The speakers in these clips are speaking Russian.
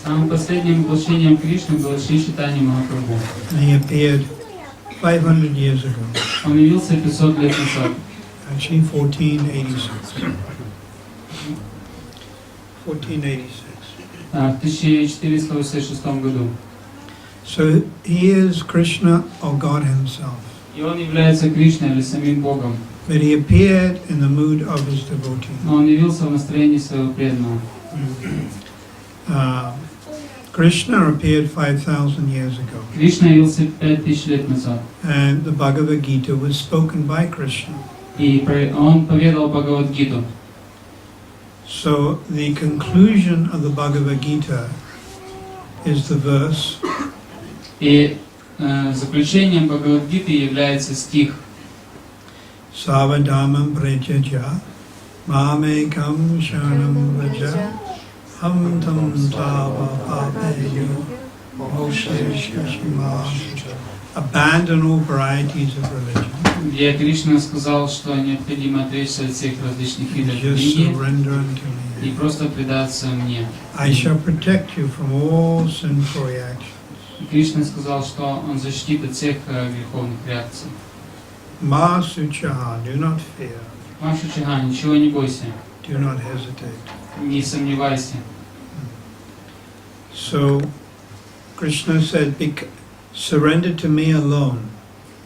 Самым последним воплощением Кришны было Шри Чайтанья Махапрабху. He appeared 500 years ago. Он явился 500 лет назад. Actually, 1486. 1486. В 1486 году. So he is Krishna or God himself. И он является Кришной или самим Богом. But he appeared in the mood of his devotee. Но он явился в настроении своего преданного. Krishna appeared 5,000 years ago. Кришна явился 5000 лет назад. And the Bhagavad Gita was spoken by Krishna. И он поведал Бхагавад-гиту. So the conclusion of the Bhagavad Gita is the verse. И заключением Бхагавад-гиты является стих. Savadhamam prajaja mamekam sharanam vraja ham tam tava papeyo moksha. Abandon all varieties of religion. Где Кришна сказал, что необходимо отречься от всех различных видов религии и просто предаться мне. I shall protect you from all sinful reactions. Кришна сказал, что он защитит от всех греховных реакций. Ma suchaha, do not fear. Ма Шучаха, ничего не бойся, Do not hesitate. не сомневайся. So Krishna said, surrender to me alone.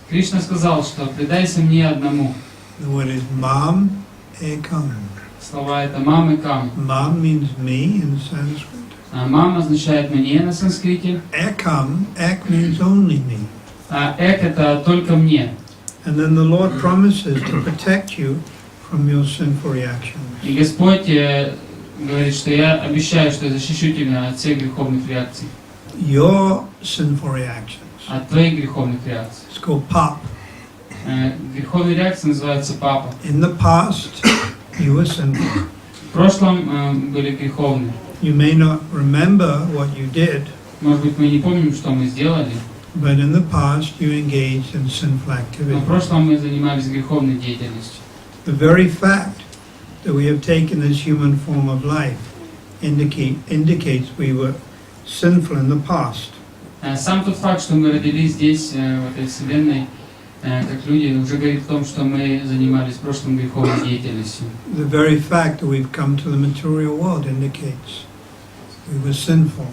Кришна сказал, что предайся мне одному. The word is mam ekam. Слова это мам и кам. Mam means me in Sanskrit. Мам означает мне на санскрите, Ekam, ek means only me. а эк это только мне. And then the Lord promises to protect you from your sinful reactions. И Господь говорит, что я обещаю, что я защищу тебя от всех греховных реакций. Your sinful reactions. От твоих греховных реакций. It's called pap. Греховные реакции называются папа. In the past, you were sinful. В прошлом были греховные. You may not remember what you did, Может быть, мы не помним, что мы сделали, but in the past you engaged in sinful но activity. в прошлом мы занимались греховной деятельностью. The very fact that we have taken this human form of life indicates we were sinful in the past. Сам тот факт, что мы родились здесь, в этой вселенной, как люди, уже говорит о том, что мы занимались в прошлом греховной деятельностью. The very fact that we've come to the material world indicates we were sinful.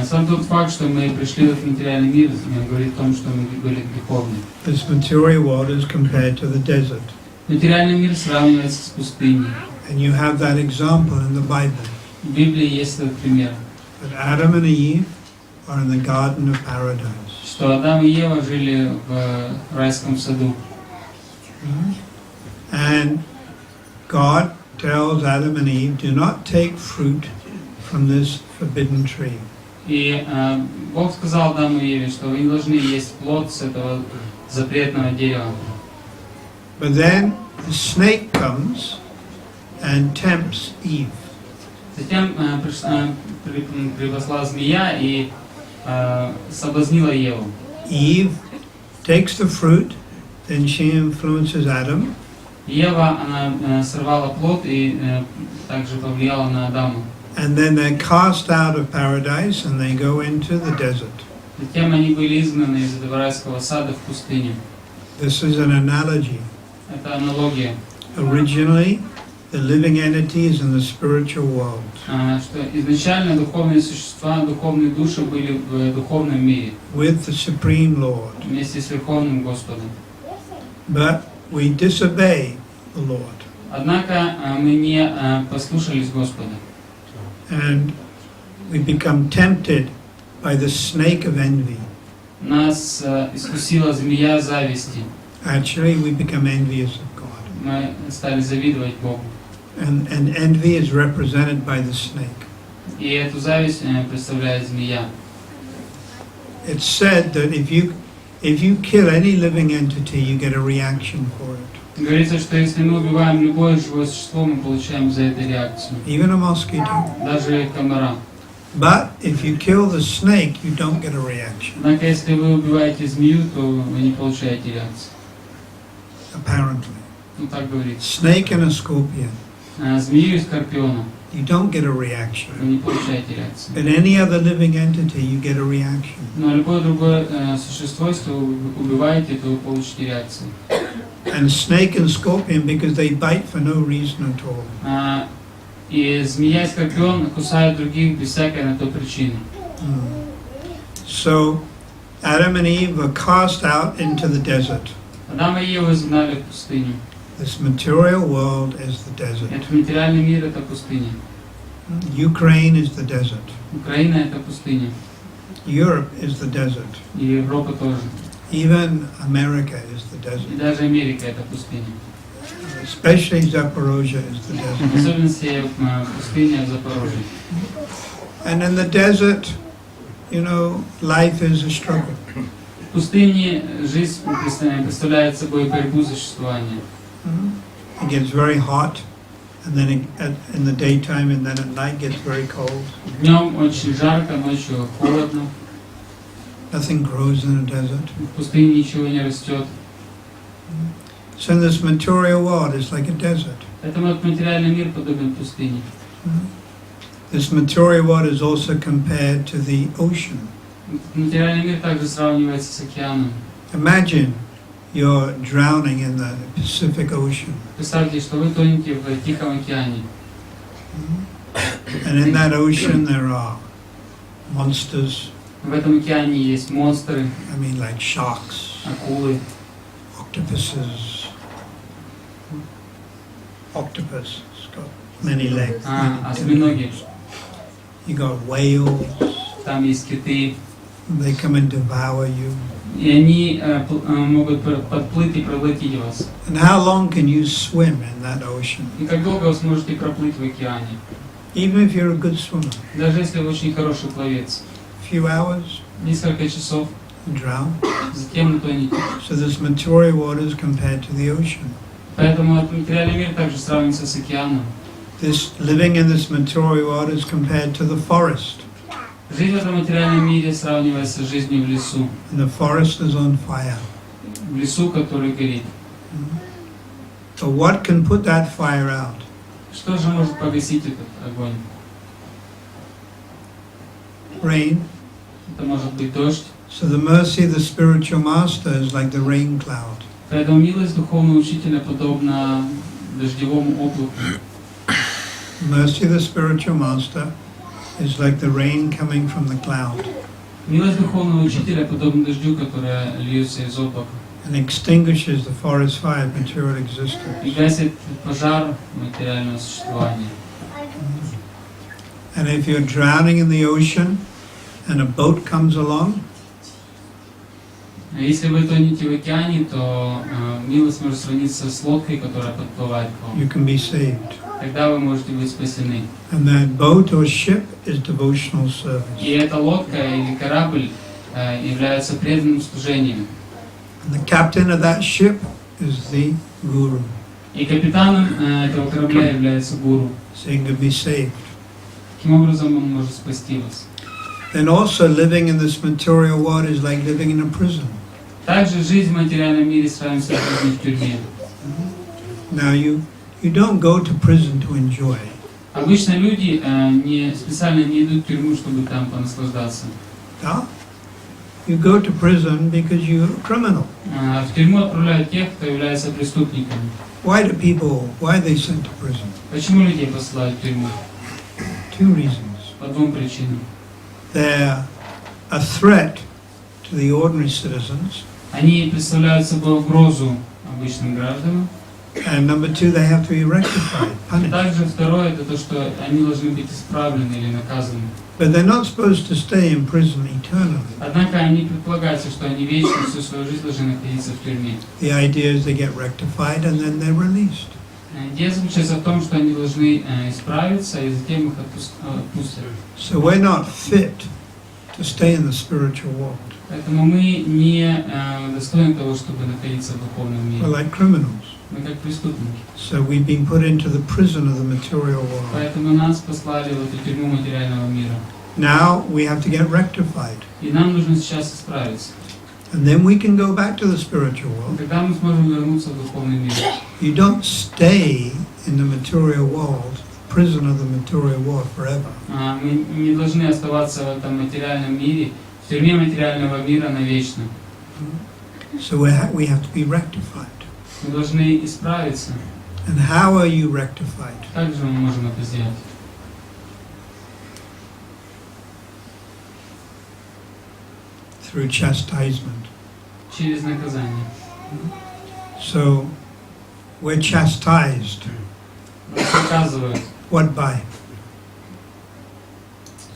Сам тот факт, что мы пришли в материальный мир, говорит о том, что мы были греховны. This material world is compared to the desert. Материальный мир сравнивается с пустыней. And you have that example in the Bible. В Библии есть этот пример. That Adam and Eve are in the Garden of Paradise. Что Адам и Ева жили в райском саду. And God tells Adam and Eve, do not take fruit from this forbidden tree. И Бог сказал Адаму и Еве, что вы не должны есть плод с этого запретного дерева. But then the snake comes and tempts Eve. Затем припасла змея и соблазнила Еву. Eve takes the fruit, then she influences Adam. Ева, она сорвала плод и также повлияла на Адама. And then they're cast out of paradise and they go into the desert. Затем они были изгнаны из этого райского сада в пустыне. This is an analogy. Это аналогия. Originally, the living entities in the spiritual world. Что изначально духовные существа, духовные души были в духовном мире. With the Supreme Lord. Вместе с Верховным Господом. But we disobey the Lord. Однако мы не послушались Господа. And we become tempted by the snake of envy. Нас искусила змея зависти. Actually, we become envious of God. Мы стали завидовать Богу. And envy is represented by the snake. И эту зависть представляет змея. It's said that if you kill any living entity, you get a reaction for it. Говорится, что если мы убиваем любое живое существо, мы получаем за это реакцию. Even a mosquito. Даже комара. But if you kill the snake, you don't get a reaction. Однако, если вы убиваете змею, то вы не получаете реакции. Apparently. Ну так говорится. Snake and a scorpion. Змею и скорпиона. you don't get a вы reaction. не получаете реакции. But any other living entity, you get a reaction. Но любое другое существо, если вы убиваете, то вы получите реакцию. And snake and scorpion, because they bite for no reason at all. И змея и скорпион кусают других без всякой на то причины. So Adam and Eve were cast out into the desert. Адама и Еву изгнали в пустыню. This material world is the desert. Этот материальный мир — это пустыня. Ukraine is the desert. Украина — это пустыня. Europe is the desert. И Европа тоже. Even America is the И desert. даже Америка — это пустыня. Especially Zaporozhye is the desert. В особенности пустыня в Запорожье. And in the desert, you know, life is a struggle. В пустыне жизнь представляет собой борьбу за существование. It gets very hot, and then in the daytime, and then at night gets very cold. Днем очень жарко, ночью холодно. Nothing grows in the desert. В пустыне ничего не растет. So this material world is like a desert. Поэтому этот материальный мир подобен пустыне. This material world is also compared to the ocean. Материальный мир также сравнивается с океаном. Imagine you're drowning in the Pacific Ocean. Представьте, что вы тонете в Тихом океане. And in that ocean there are monsters, В этом океане есть монстры, I mean like sharks, акулы, octopus, it's got many legs. осьминоги. You got whales, Там есть киты. they come and devour you. И они могут подплыть и проглотить вас. And how long can you swim in that ocean? И как долго вы сможете проплыть в океане? Even if you're a good swimmer, Даже если вы очень хороший пловец. a few hours, Несколько часов, you drown. затем утонете. So this material world is compared to the ocean. Поэтому этот материальный мир также сравнивается с океаном. This living in this material world is compared to the forest. Жизнь в этом материальном мире сравнивается с жизнью в лесу. And the forest is on fire. В лесу, который горит. So what can put that fire out? Что же может погасить этот огонь? Rain. Это может быть дождь. So the mercy of the spiritual master is like the rain cloud. Поэтому милость духовного учителя подобна дождевому облаку. Mercy of the spiritual master is like the rain coming from the cloud Милость духовного учителя подобна дождю, которая льется из облака. and extinguishes the forest fire of material И existence. гасит пожар материального существования. And if you're drowning in the ocean and a boat comes along, Если вы тонете в океане, то милость может сравниться с лодкой, которая подплывает к вам. you can be saved. Тогда вы можете быть спасены. And that boat or ship is devotional И service. эта лодка или корабль являются преданным служением. And the captain of that ship is the guru. И капитаном этого корабля является гуру. So you can be saved. Таким образом он может спасти вас. Then also living in this material world is like living in a prison. Также жизнь в материальном мире сравнивается с жизнью в тюрьме. Now you don't go to prison to enjoy. Обычно люди специально не идут в тюрьму, чтобы там понаслаждаться. Yeah? You go to prison because you're a criminal. В тюрьму отправляют тех, кто является преступниками. Why are they sent to prison? Почему людей посылают в тюрьму? Two reasons. По двум причинам. They're a threat to the ordinary citizens, Они представляют собой угрозу обычным гражданам. and number two, they have to be rectified, И punished. также второе, это то, что они должны быть исправлены или наказаны. But they're not supposed to stay in prison eternally. Однако они предполагается, что они вечно всю свою жизнь должны находиться в тюрьме. The idea is they get rectified and then they're released. Идея заключается в том, что они должны исправиться, и затем их отпустят. So we're not fit to stay in the spiritual world. Поэтому мы не достойны того, чтобы находиться в духовном We're мире. like criminals. Мы как преступники. So we've been put into the prison of the material world. Поэтому нас послали в эту тюрьму материального мира. Now we have to get rectified. И нам нужно сейчас исправиться. And then we can go back to the spiritual world. Тогда мы сможем вернуться в духовный мир. You don't stay in the material world prison of the material world forever. Мы не должны оставаться в этом материальном мире, в тюрьме материального мира навечно. So we have to be rectified. Мы должны исправиться. And how are you rectified? Как же мы можем это сделать? Through chastisement. Через наказание. So we're chastised. Нас наказывают. What by?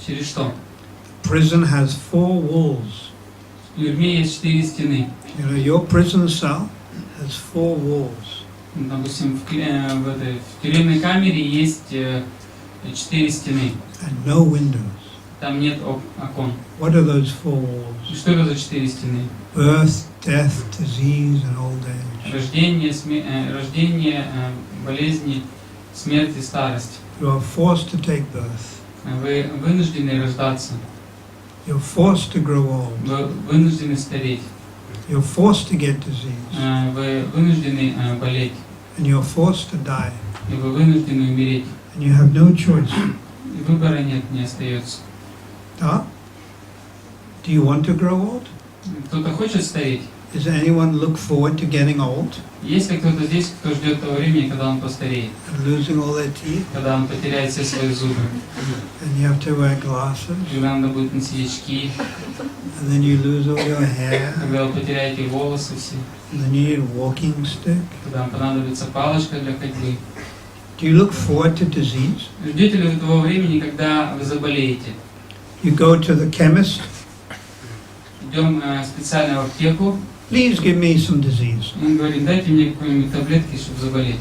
Через что? Prison has 4 walls. В тюрьме есть 4 стены. You know, your prison cell has 4 walls. Допустим, в тюремной камере есть 4 стены. And no windows. Там нет окон. What are those 4 walls? И что это за 4 стены? Birth, death, disease, and old age. Рождение, болезни, смерть и старость. You are forced to take birth. Вы вынуждены рождаться. You're forced to grow old. Вы вынуждены стареть. You're forced to get disease. Вы вынуждены болеть. And you're forced to die. И вы вынуждены умереть. And you have no choice. И выбора нет, не остается. Huh? Do you want to grow old? Кто-то хочет стареть? Does anyone look forward to getting old? Есть ли кто-то здесь, кто ждет того времени, когда он постареет? And losing all their teeth? Когда он потеряет все свои зубы? And you have to wear glasses? Когда надо будет носить очки? And then you lose all your hair? Когда вы потеряете волосы все? And then you need a walking stick? Когда вам понадобится палочка для ходьбы? Do you look forward to disease? Ждете ли вы того времени, когда вы заболеете? You go to the chemist? Идем специально в аптеку. Please give me some disease. Он говорит, дайте мне какой-нибудь таблетки, чтобы заболеть.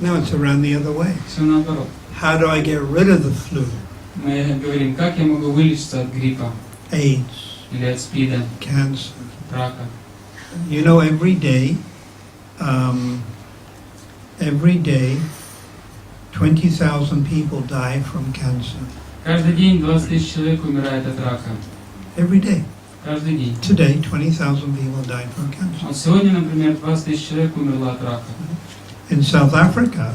No, it's around the other way. Все наоборот. How do I get rid of the flu? Мы говорим, как я могу вылечиться от гриппа? AIDS, Или от СПИДа, cancer. рака. You know, every day, 20,000 people die from cancer. Каждый день 20 тысяч человек умирает от рака. Every day. Каждый день. Today, 20,000 people died from cancer. Вот сегодня, например, 20 тысяч человек умерло от рака. In South Africa,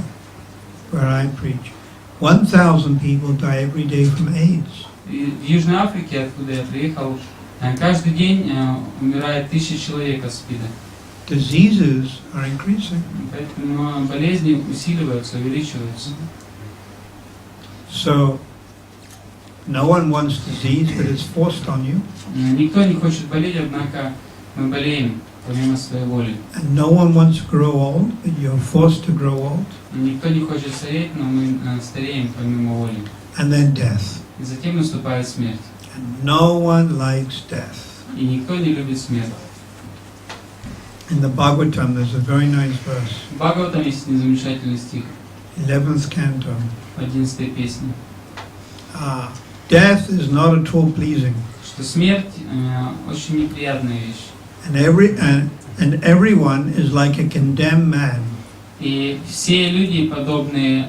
where I preach, 1,000 people die every day from AIDS. И в Южной Африке, откуда я приехал, каждый день умирает 1000 человек от СПИДа. Diseases are increasing. Поэтому болезни усиливаются, увеличиваются. So, no one wants disease, but it's forced on you. Никто не хочет болеть, однако мы болеем помимо своей воли. And no one wants to grow old, but you're forced to grow old. Никто не хочет стареть, но мы стареем помимо воли. And then death. И затем наступает смерть. And no one likes death. И никто не любит смерть. In the Bhagavatam, there's a very nice verse. В Бхагаватам есть замечательный стих, 11th canto. 11-й песни, Death is not at all pleasing. что смерть очень неприятная вещь. And everyone is like a condemned man, И все люди подобны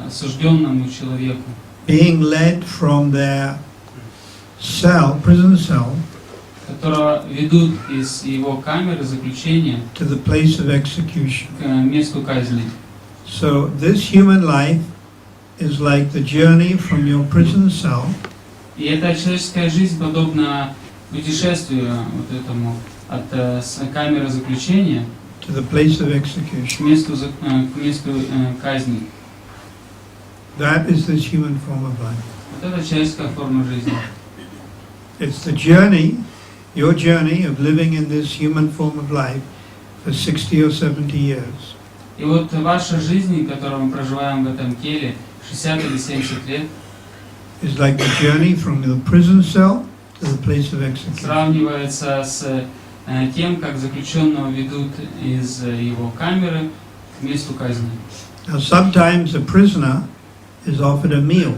осужденному человеку, being led from their cell, prison cell, которого ведут из его камеры заключения to the place of execution. к месту казни. So this human life is like the journey from your prison cell И эта человеческая жизнь подобна путешествию вот этому от камеры заключения to the place of к execution. месту казни. That is this human form of life. Вот это человеческая форма жизни. It's the journey, your journey of living in this human form of life for 60 or 70 years. И вот ваша жизнь, которую мы проживаем в этом теле, 60 или 70 лет, Is like the journey from the prison cell to the place of execution. сравнивается с тем, как заключенного ведут из его камеры к месту казни. Now sometimes a prisoner is offered a meal.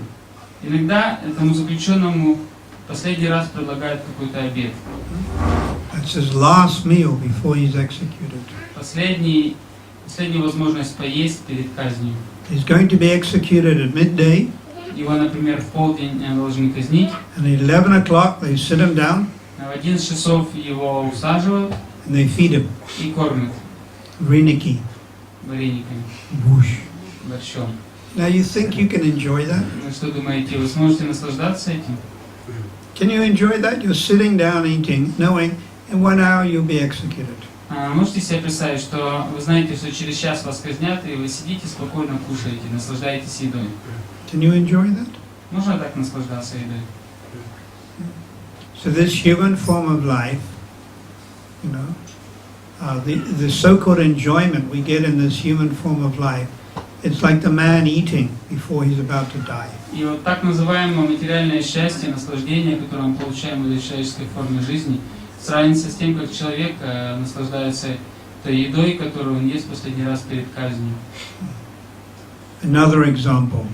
Иногда этому заключенному последний раз предлагают какой-то обед. That's his last meal before he's executed. Последняя возможность поесть перед казнью. He's going to be executed at midday. Его, например, в полдень должны казнить. And at 11 o'clock they sit him down. В 11 часов его усаживают and they feed him и кормят reniki, варениками, bush. борщом. Now you think you can enjoy that? Вы что думаете, вы сможете наслаждаться этим? Can you enjoy that? You're sitting down eating, knowing in 1 hour you'll be executed. Можете себе представить, что вы знаете, что через час вас казнят, и вы сидите спокойно кушаете, наслаждаетесь едой? Can you enjoy that? Можно так наслаждаться едой? So this human form of life, you know, the so-called enjoyment we get in this human form of life, it's like the man eating before he's about to die. И вот так называемое материальное счастье, наслаждение, которое мы получаем в этой человеческой форме жизни, сравнится с тем, как человек наслаждается той едой, которую он ест последний раз перед казнью. Another example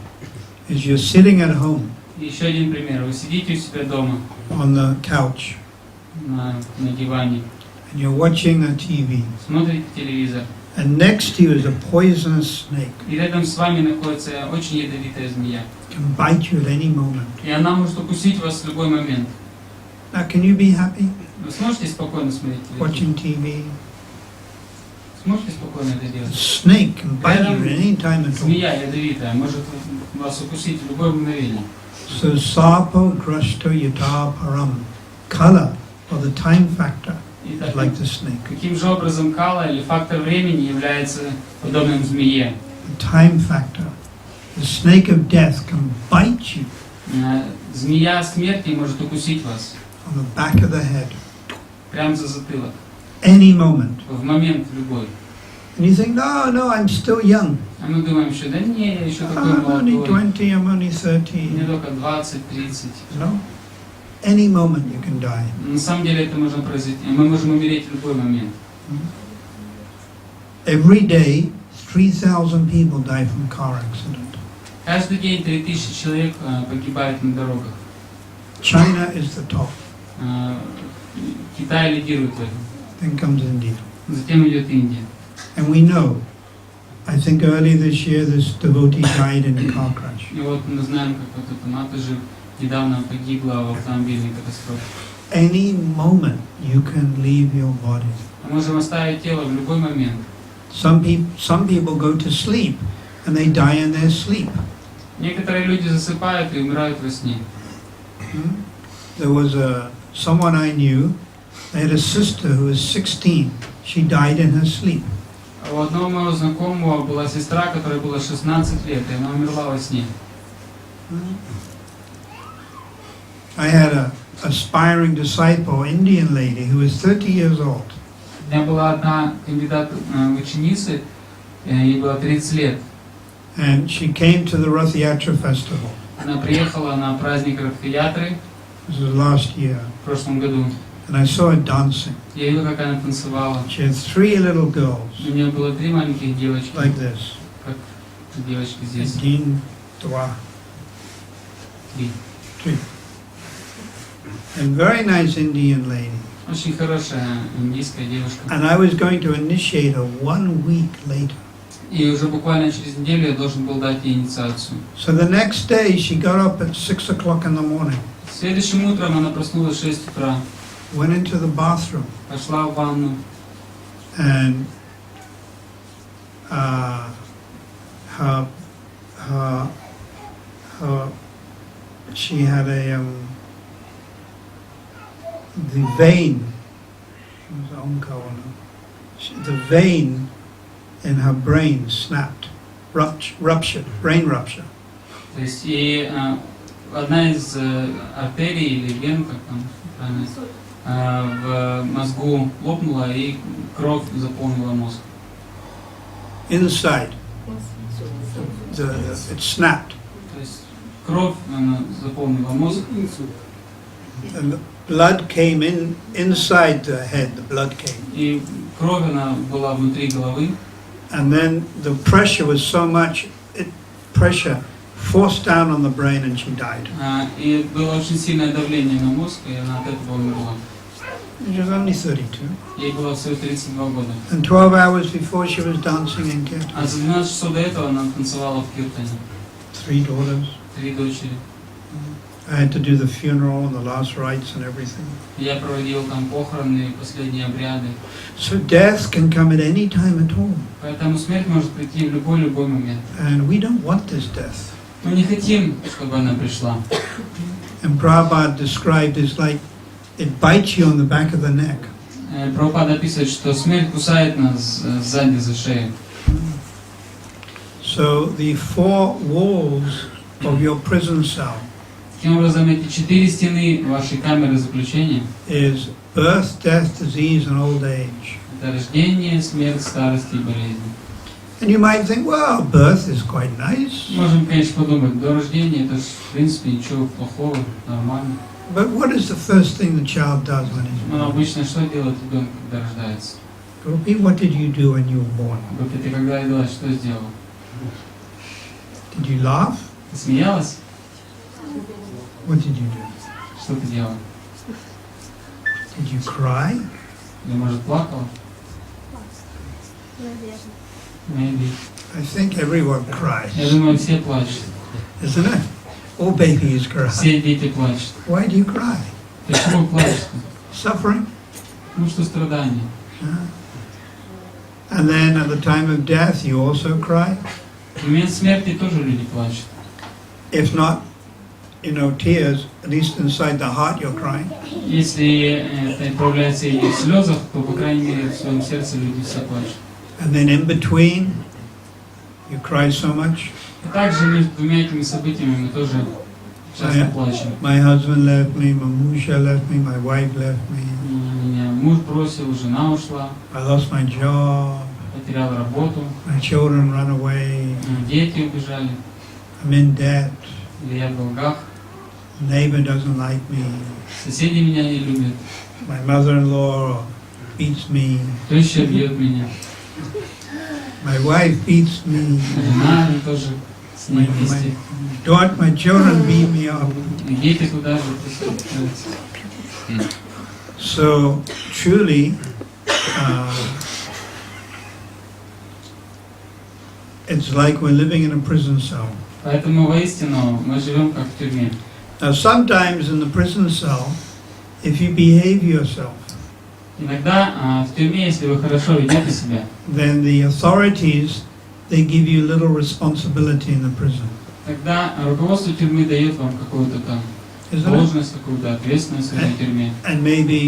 is you're sitting at home Еще один пример. Вы сидите у себя дома on the couch на диване, and you're watching a TV, смотрите телевизор, and next to you is a poisonous snake. и рядом с вами находится очень ядовитая змея. Can bite you at any moment. И она может укусить вас в любой момент. Now, can you be happy Вы сможете спокойно смотреть телевизор? watching TV? Сможете спокойно это A делать? snake can bite you at any time at all. Змея ядовитая может вас укусить в любое мгновение. So sapo grashto yata param, color or the time factor И is так, like the snake. каким же образом кала или фактор времени является подобным змее? The time factor. The snake of death can bite you Змея смерти может укусить вас on the back of the head прямо за затылок, any moment. в момент любой. And you think, no, I'm still young. А мы думаем, что да не, я еще такой I'm only молодой, 20, I'm only мне 30. только 20-30. No? Any moment you can die. На самом деле это можно произойти, мы можем умереть в любой момент. Every day, 3,000 people die from car accident. Каждый день 3000 человек погибают на дорогах. China is the top. Китай лидирует в этом. Then comes India. Затем идет Индия. And we know, I think early this year, this devotee died in a car crash. И вот мы знаем, как вот эта Матаджи недавно погибла в автомобильной катастрофе. Any moment you can leave your body. Мы можем оставить тело в любой момент. Some people go to sleep and they die in their sleep. Некоторые люди засыпают и умирают во сне. There was someone I knew, they had a sister who was 16. She died in her sleep. У одного моего знакомого была сестра, которой было 16 лет, и она умерла во сне. I had an aspiring disciple, Indian lady, who was 30 years old. У меня была одна кандидат в ученицы, ей было 30 лет. And she came to the Rath Yatra festival. Она приехала на праздник Радха-ятры This was last year. в прошлом году. And I saw her dancing. Я видел, как она танцевала. She had 3 little girls, У нее было 3 маленьких девочки, like this. как девочки здесь. 1, 2, 3. 3. And very nice Indian lady. Очень хорошая индийская девушка. And I was going to initiate her 1 week later. И уже буквально через неделю я должен был дать ей инициацию. So the next day she got up at 6 o'clock in the morning, Следующим утром она проснулась в 6 утра, went into the bathroom, пошла в ванну, and she had the vein, the vein in her brain snapped, ruptured, brain rupture. То есть и одна из артерий или вен, как там правильно, в мозгу лопнула и кровь заполнила мозг. Inside, it snapped. То есть кровь она заполнила мозг. And the blood came inside the head, the blood came. И кровь она была внутри головы. And then the pressure was so much, pressure forced down on the brain and she died. И было очень сильное давление на мозг, и она от этого умерла. She was only 32. Ей было всего 32 года. And 12 hours before she was dancing in Kirtan. А за 12 часов до этого она танцевала в Киртане. 3 daughters. 3 дочери. I had to do the funeral and the last rites and everything. Я проводил там похороны, последние обряды. So death can come at any time at all. Поэтому смерть может прийти в любой момент. And we don't want this death. Мы не хотим, чтобы она пришла. And Prabhupada described it like it bites you on the back of the neck. Прабхупада описывает, что смерть кусает нас сзади за шею. So the four walls of your prison cell Таким образом, эти 4 стены вашей камеры заключения is birth, death, disease, and old age. это рождение, смерть, старость и болезнь. And you might think, well, birth is quite nice. Можем, конечно, подумать, до рождения это ж, в принципе, ничего плохого, нормально. But what is the first thing the child does when he's Но born? обычно что делает ребенок, когда рождается? Rupi, what did you do when you were born? Руки, ты когда родилась, что сделала? Did you laugh? Ты смеялась? What did you do? Что ты делала? Did you cry? Или, может, плакала? Maybe. I think everyone cries, Я думаю, все плачут. isn't it? All babies cry. Все дети плачут. Why do you cry? Почему плачут? Suffering? Потому что страдания. And then at the time of death, you also cry. В момент смерти тоже люди плачут. If not, tears, at least inside the heart you're crying. Если это проявляется и в слезах, то, по крайней мере, в своем сердце люди все плачут. And then in between, you cry so much. И также между двумя этими событиями мы тоже часто плачем. My husband left me, my Musha left me, my wife left me. Меня муж бросил, жена ушла, I lost my job, потерял работу, my children run away, дети убежали, I'm in debt, или я в долгах, neighbor doesn't like me, соседи меня не любят, my mother-in-law beats me, теща бьет меня, my wife beats me, жена тоже с ней вместе, my children beat me up. и дети туда же присутствуют. So truly, it's like we're living in a prison cell. Поэтому воистину мы живем как в тюрьме. Now sometimes in the prison cell, if you behave yourself, Иногда в тюрьме, если вы хорошо ведете себя, then the authorities, they give you little responsibility in the prison. тогда руководство тюрьмы дает вам какую-то там Isn't it? должность, какую-то ответственность в этой тюрьме. And maybe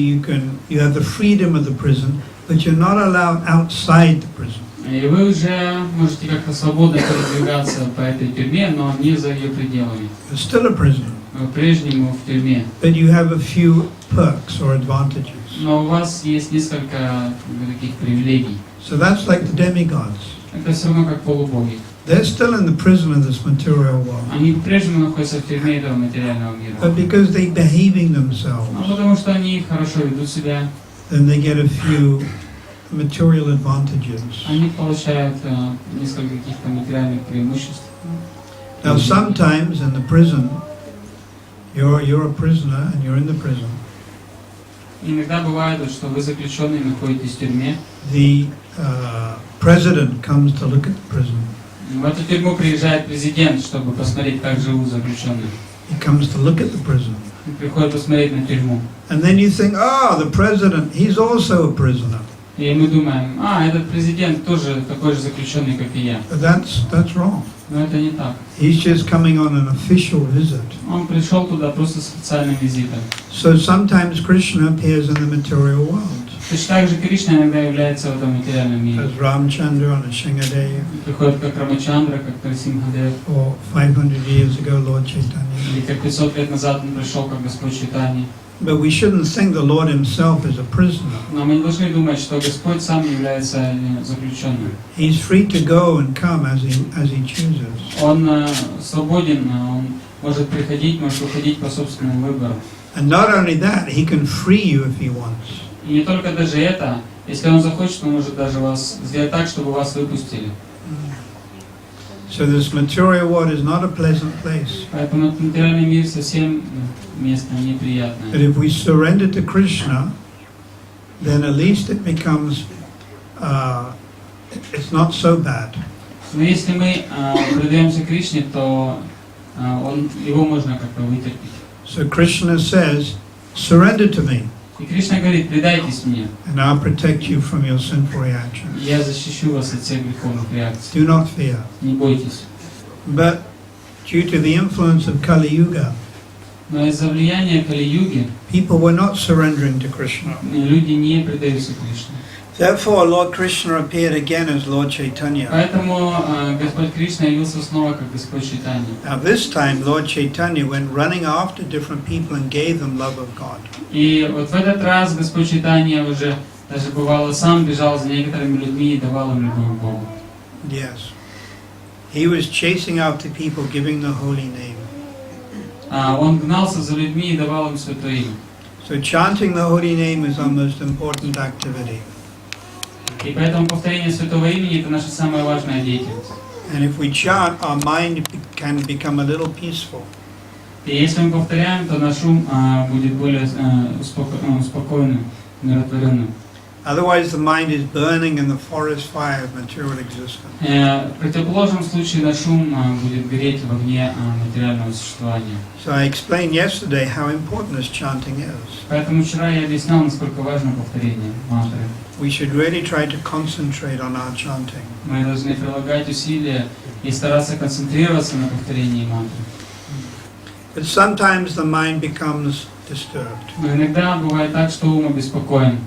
you have the freedom of the prison, but you're not allowed outside the prison. И вы уже можете как-то свободно передвигаться по этой тюрьме, но не за ее пределами. You're still a prisoner, Вы по-прежнему в тюрьме. but you have a few perks or advantages. Но у вас есть несколько таких привилегий. So that's like the demigods. Это все равно как полубоги. They're still in the prison of this material world. Они по-прежнему находятся в тюрьме этого материального мира. But because they're behaving themselves, А потому что они хорошо ведут себя, then they get a few material advantages. они получают несколько каких-то материальных преимуществ. Now sometimes in the prison, you're a prisoner and you're in the prison. Иногда бывает, что вы заключенный находитесь в тюрьме. The president comes to look at the prison. В эту тюрьму приезжает президент, чтобы посмотреть, как живут заключенные. He comes to look at the prison. Он приходит посмотреть на тюрьму. And then you think, the president, he's also a prisoner. И мы думаем, этот президент тоже такой же заключенный, как и я. But that's wrong. Но это не так. He's just coming on an official visit. Он пришел туда просто с официальным визитом. So sometimes Krishna appears in the material world. Точно так же Кришна иногда является в этом материальном мире. As Ramchandra on a Shingadev, Приходит как Рамачандра, как Нарсимхадев, or 500 years ago Lord Chaitanya. или как 500 лет назад он пришел как Господь Чайтанья. But we shouldn't think the Lord himself is a prisoner. Но мы не должны думать, что Господь сам является заключенным. He's free to go and come as he chooses. Он свободен, он может приходить, может уходить по собственному выбору. And not only that, he can free you if he wants. И не только даже это, если он захочет, он может даже вас сделать так, чтобы вас выпустили. So this material world is not a pleasant place. Поэтому этот материальный мир совсем место неприятное. But if we surrender to Krishna, then at least it becomes, it's not so bad. Но если мы предаемся Кришне, то его можно как-то вытерпеть. So Krishna says, surrender to me, И Кришна говорит: предайтесь мне, and I'll protect you from your sinful reactions. я защищу вас от всех греховных реакций. Do not fear. Не бойтесь. But due to the influence of Kali Yuga, Но из-за влияния Кали-юги people were not surrendering to Krishna. люди не предаются Кришне. Therefore, Lord Krishna appeared again as Lord Chaitanya. Поэтому Господь Кришна явился снова как Господь Чайтанья. Now this time, Lord Chaitanya went running after different people and gave them love of God. И вот в этот раз Господь Чайтанья уже даже бывало сам бежал за некоторыми людьми и давал им любовь к Богу. Yes. He was chasing after people, giving the holy name. Он гнался за людьми и давал им святое имя. So chanting the holy name is our most important activity. И поэтому повторение святого имени — это наша самая важная деятельность. And if we chant, our mind can become a little peaceful. И если мы повторяем, то наш ум будет более успокоенным, умиротворенным. Otherwise, the mind is burning in the forest fire of material existence. В противоположном случае наш ум будет гореть в огне материального существования. So I explained yesterday how important this chanting is. Поэтому вчера я объяснял, насколько важно повторение мантры. We should really try to concentrate on our chanting. Мы должны прилагать усилия и стараться концентрироваться на повторении мантры. But sometimes the mind becomes disturbed. Но иногда бывает так, что ум обеспокоен.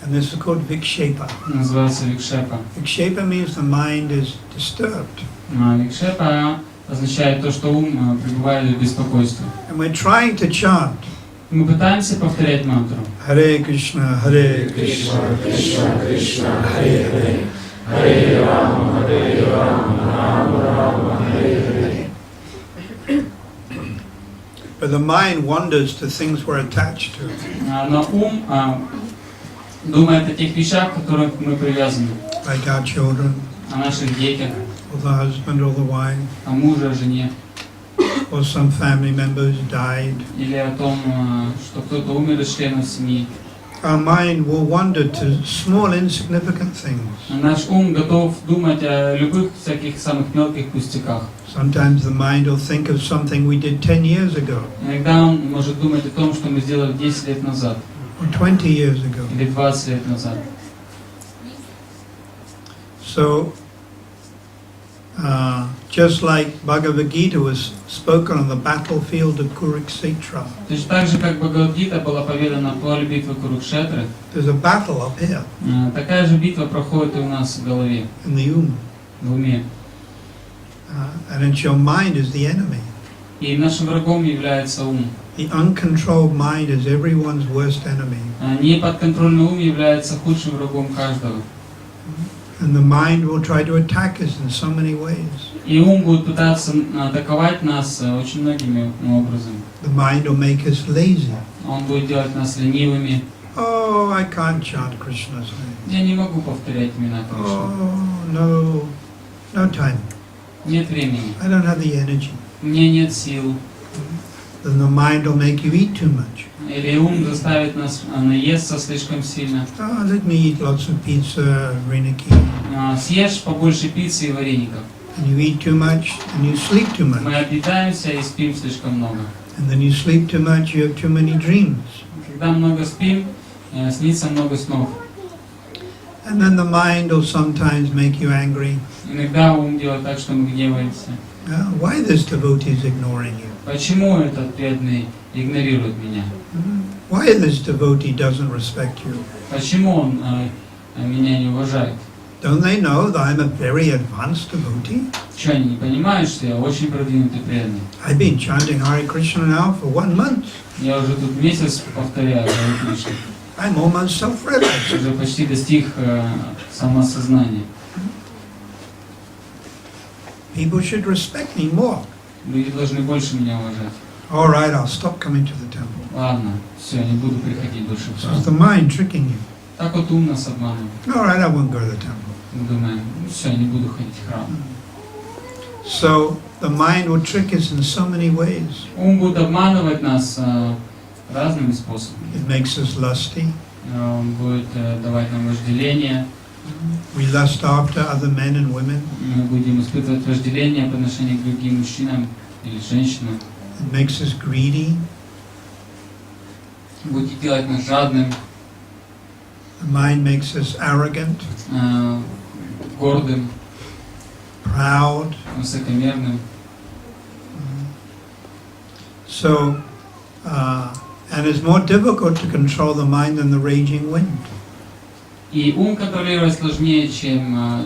And this is called vikshepa. Называется викшепа. Vikshepa means the mind is disturbed. Викшепа означает то, что ум пребывает в беспокойстве. And we're trying to chant. Мы пытаемся повторять мантру. Hare Krishna, Hare Krishna, Krishna Krishna, Hare Hare, Hare Rama, Rama Rama, Hare Hare. But the mind wanders to things we're attached to. Но ум думает о тех вещах, к которым мы привязаны. Like our children, О наших детях, or the husband or the wife, о муже, о жене. or some family members died. Или о том, что кто-то умер из членов семьи. Our mind will wander to small insignificant things. Наш ум готов думать о любых всяких самых мелких пустяках. Sometimes the mind will think of something we did 10 years ago, Иногда он может думать о том, что мы сделали 10 лет назад, or 20 years ago. или 20 лет назад. So, just like Bhagavad Gita was spoken on the battlefield of Kurukshetra, Точно так же, как Бхагавад-гита была поведана на поле битвы Курукшетры, there's a battle up here такая же битва проходит и у нас в голове, in the в уме. and it's your mind is the enemy. И нашим врагом является ум. The uncontrolled mind is everyone's worst enemy. Неподконтрольный ум является худшим врагом каждого. And the mind will try to attack us in so many ways. И ум будет пытаться атаковать нас очень многими образами. The mind will make us lazy. Он будет делать нас ленивыми. Oh, I can't chant Krishna's name. Я не могу повторять имена Кришны. Oh, no time. Нет времени. I don't have the energy. У меня нет сил. Then the mind will make you eat too much. Или ум заставит нас наесться слишком сильно. Oh, let me eat lots of pizza, reniki. Съешь побольше пиццы и вареников. And you eat too much, and you sleep too Мы much. объедаемся и спим слишком много. And then you sleep too much, you have too many dreams. Когда много спим, снится много снов. And then the mind will sometimes make you angry. Иногда ум делает так, что мы гневаемся. Why this devotee is ignoring you? Почему этот преданный игнорирует меня? Why this devotee doesn't respect you? Почему он меня не уважает? Don't they know that I'm a very advanced devotee? Что, они не понимают, что я очень продвинутый преданный? I've been chanting Hare Krishna now for 1 month. Я уже тут месяц повторяю Харе Кришну. I'm almost self-realized. Уже почти достиг самосознания. People should respect me more. Люди должны больше меня уважать. All right, I'll stop coming to the temple. Ладно, все, не буду приходить больше в храм. It's the mind tricking you. Так вот ум нас обманывает. All right, I won't go to the temple. Мы думаем, ну все, не буду ходить в храм. So the mind will trick us in so many ways. Ум будет обманывать нас разными способами. It makes us lusty. Он будет давать нам вожделение. We lust after other men and women. Мы будем испытывать вожделение по отношению к другим мужчинам или женщина It makes us greedy. будет делать нас жадным, The mind makes us arrogant, гордым, proud. высокомерным. So, and it's more difficult to control the mind than the raging wind. И ум контролировать сложнее, чем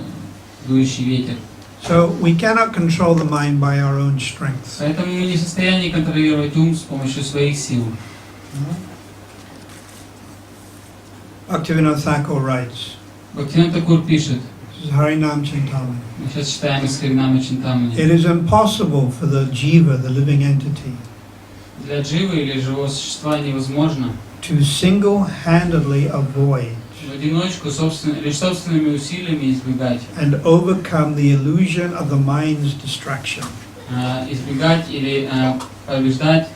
дующий ветер. So we cannot control the mind by our own strength. Поэтому мы не в состоянии контролировать ум с помощью своих сил. Bhaktivinoda Thakur writes, Бхактивинода Такур пишет, this is Harinam Chintamani. мы сейчас читаем из Харинама Чинтамани. It is impossible for the jiva, the living entity, Для дживы или живого существа невозможно to single-handedly avoid в одиночку лишь собственными усилиями избегать. and overcome the illusion of the mind's distraction. Избегать или побеждать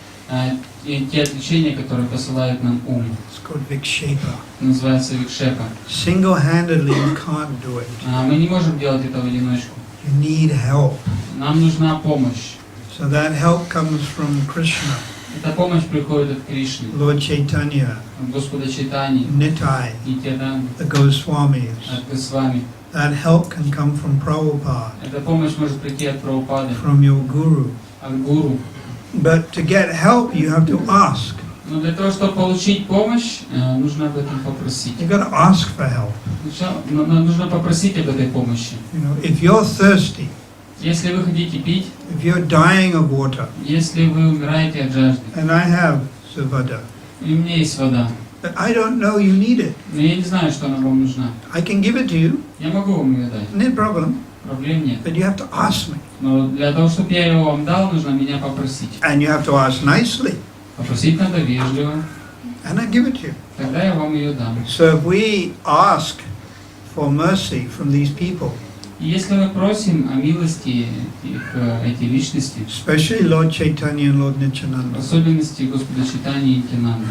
те отвлечения, которые посылает нам ум. It's called vikshepa. Называется викшепа. Single-handedly you can't do it. Мы не можем делать это в одиночку. You need help. Нам нужна помощь. So that help comes from Krishna, Эта помощь приходит от Кришны, Lord Chaitanya, от Господа Чайтани, Nitai, Нитьянанды, the Goswamis. от Госвами. That help can come from Prabhupada, Эта помощь может прийти от Прабхупады, from your guru. от Гуру. But to get help, you have to ask. Но для того, чтобы получить помощь, нужно об этом попросить. You've got to ask for help. Нужно попросить об этой помощи. You know, if you're thirsty, Если вы хотите пить, if you're dying of water, если вы умираете от жажды, and I have Suvada, и у меня есть вода, but I don't know you need it, но я не знаю, что она вам нужна. I can give it to you, Я могу вам ее дать, no problem, проблем нет. but you have to ask me. Но для того, чтобы я его вам дал, нужно меня попросить. And you have to ask nicely, Попросить надо вежливо, and I give it to you. тогда я вам ее дам. So if we ask for mercy from these people, И если мы просим о милости эти личности, especially Lord Chaitanya and Lord в Nityananda, особенности Господа Чайтани и Нитьянанды,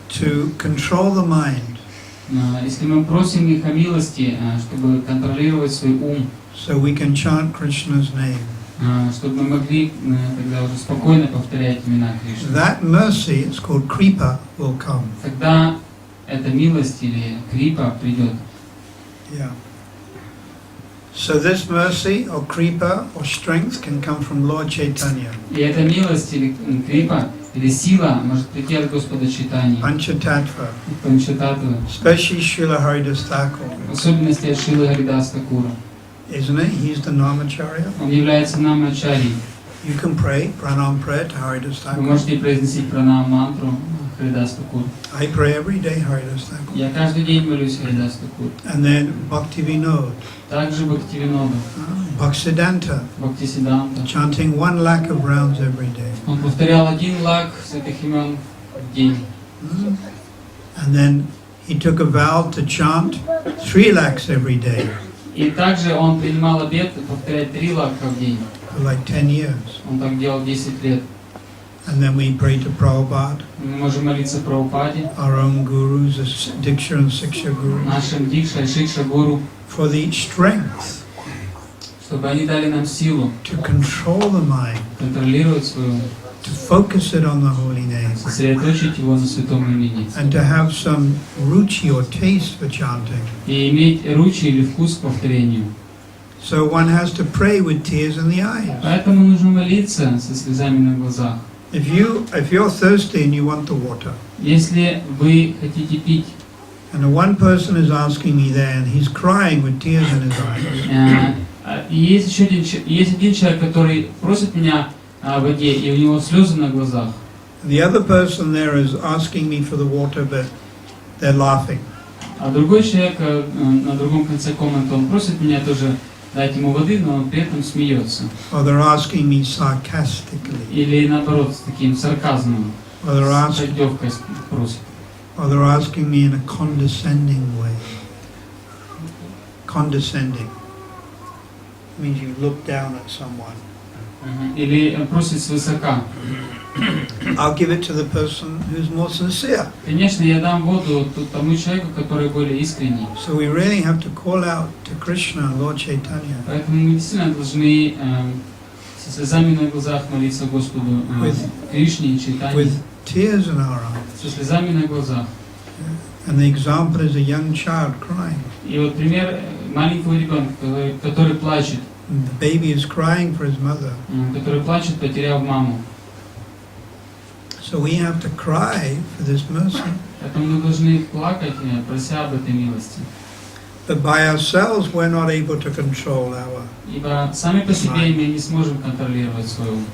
to control the mind, если мы просим их о милости, чтобы контролировать свой ум, so we can chant Krishna's name, чтобы мы могли тогда уже спокойно повторять имена Кришны, that mercy, it's called kripa, will come. тогда эта милость или крипа придет. Yeah. So this mercy or kripa or strength can come from Lord Chaitanya, И эта милость или крипа, или сила может прийти от Господа Чайтани, Panchatattva, Панчататтвы, especially Srila Haridas Thakur, в особенности от Шрилы Харидас Такура. isn't it? He's the Namacharya. Он является намачари. You can pray pranam prayer to Haridas Вы Thakur. можете произносить пранам мантру Харидас Такур. I pray every day Haridas Thakur. Я каждый день молюсь Харидас Такур. And then Bhaktivinoda, Также Бхактивинода, Bhaktisiddhanta, Бхактисиданта. chanting 1 lakh of rounds every day. Он повторял 1 лак святых имен в день. And then he took a vow to chant 3 lakhs every day И также он принимал обет повторять 3 лака в день. for like 10 years. Он так делал 10 лет. And then we pray to Prabhupada, Мы можем молиться Прабхупаде, our own gurus, as Diksha and Siksha gurus, нашим Дикша и Шикша Гуру, for the strength чтобы они дали нам силу to control the mind, контролировать свою, to focus it on the holy name, сосредоточить его на святом имени. and to have some ruchi or taste for chanting. И иметь ручи или вкус к повторению. So one has to pray with tears in the eyes. Поэтому нужно молиться со слезами на глазах. If you're thirsty and you want the water, Если вы хотите пить, and the one person is asking me there, and he's crying with tears in his eyes, есть один человек, который просит меня о воде, и у него слезы на глазах. the other person there is asking me for the water, but they're laughing. А другой человек на другом конце комнаты, он просит меня тоже дать ему воды, но он при этом смеется. Or they're asking me sarcastically. Или наоборот, с таким сарказмом, Or they're с издевкой просит. asking me in a condescending way. Condescending means you look down at someone. Или просит свысока. I'll give it to the person who's more sincere. Конечно, я дам воду тому человеку, который более искренний. So we really have to call out to Krishna, Lord Chaitanya. Поэтому мы действительно должны со слезами на глазах молиться Господу Кришне и Чайтанье, with tears in our eyes. со слезами на глазах. And the example is a young child crying. И вот пример маленького ребенка, который плачет, And the baby is crying for his mother. который плачет, потеряв маму. So we have to cry for this mercy. Поэтому мы должны плакать, прося об этой милости. But by ourselves we're not able to control our. Ибо сами по себе мы не сможем контролировать свой ум.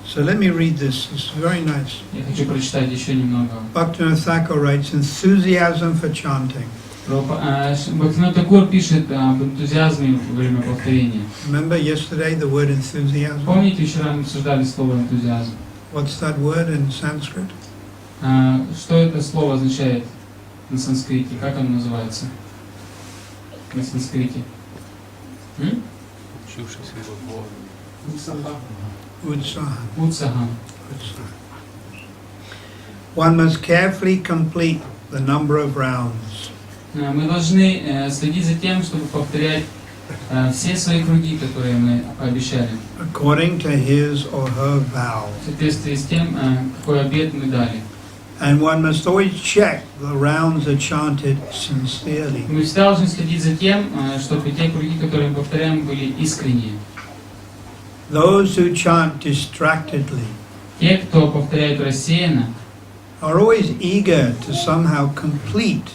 So let me read this. It's very nice. Я хочу прочитать еще немного. Bhaktivinoda Thakur writes, enthusiasm for chanting. Бхактивинода Тхакур пишет об энтузиазме во время повторения. Remember yesterday the word enthusiasm? Помните, вчера мы обсуждали слово энтузиазм? What's that word in Sanskrit? Что это слово означает на санскрите? Как оно называется на санскрите? Utsaha. One must carefully complete the number of rounds. Мы должны следить за тем, чтобы повторять все свои круги, которые мы пообещали. According to his or her vow. В соответствии с тем, какой обет мы дали. And one must always check the rounds are chanted sincerely. Мы всегда должны следить за тем, чтобы те круги, которые мы повторяем, были искренние. Those who chant distractedly. Те, кто повторяет рассеянно, are always eager to somehow complete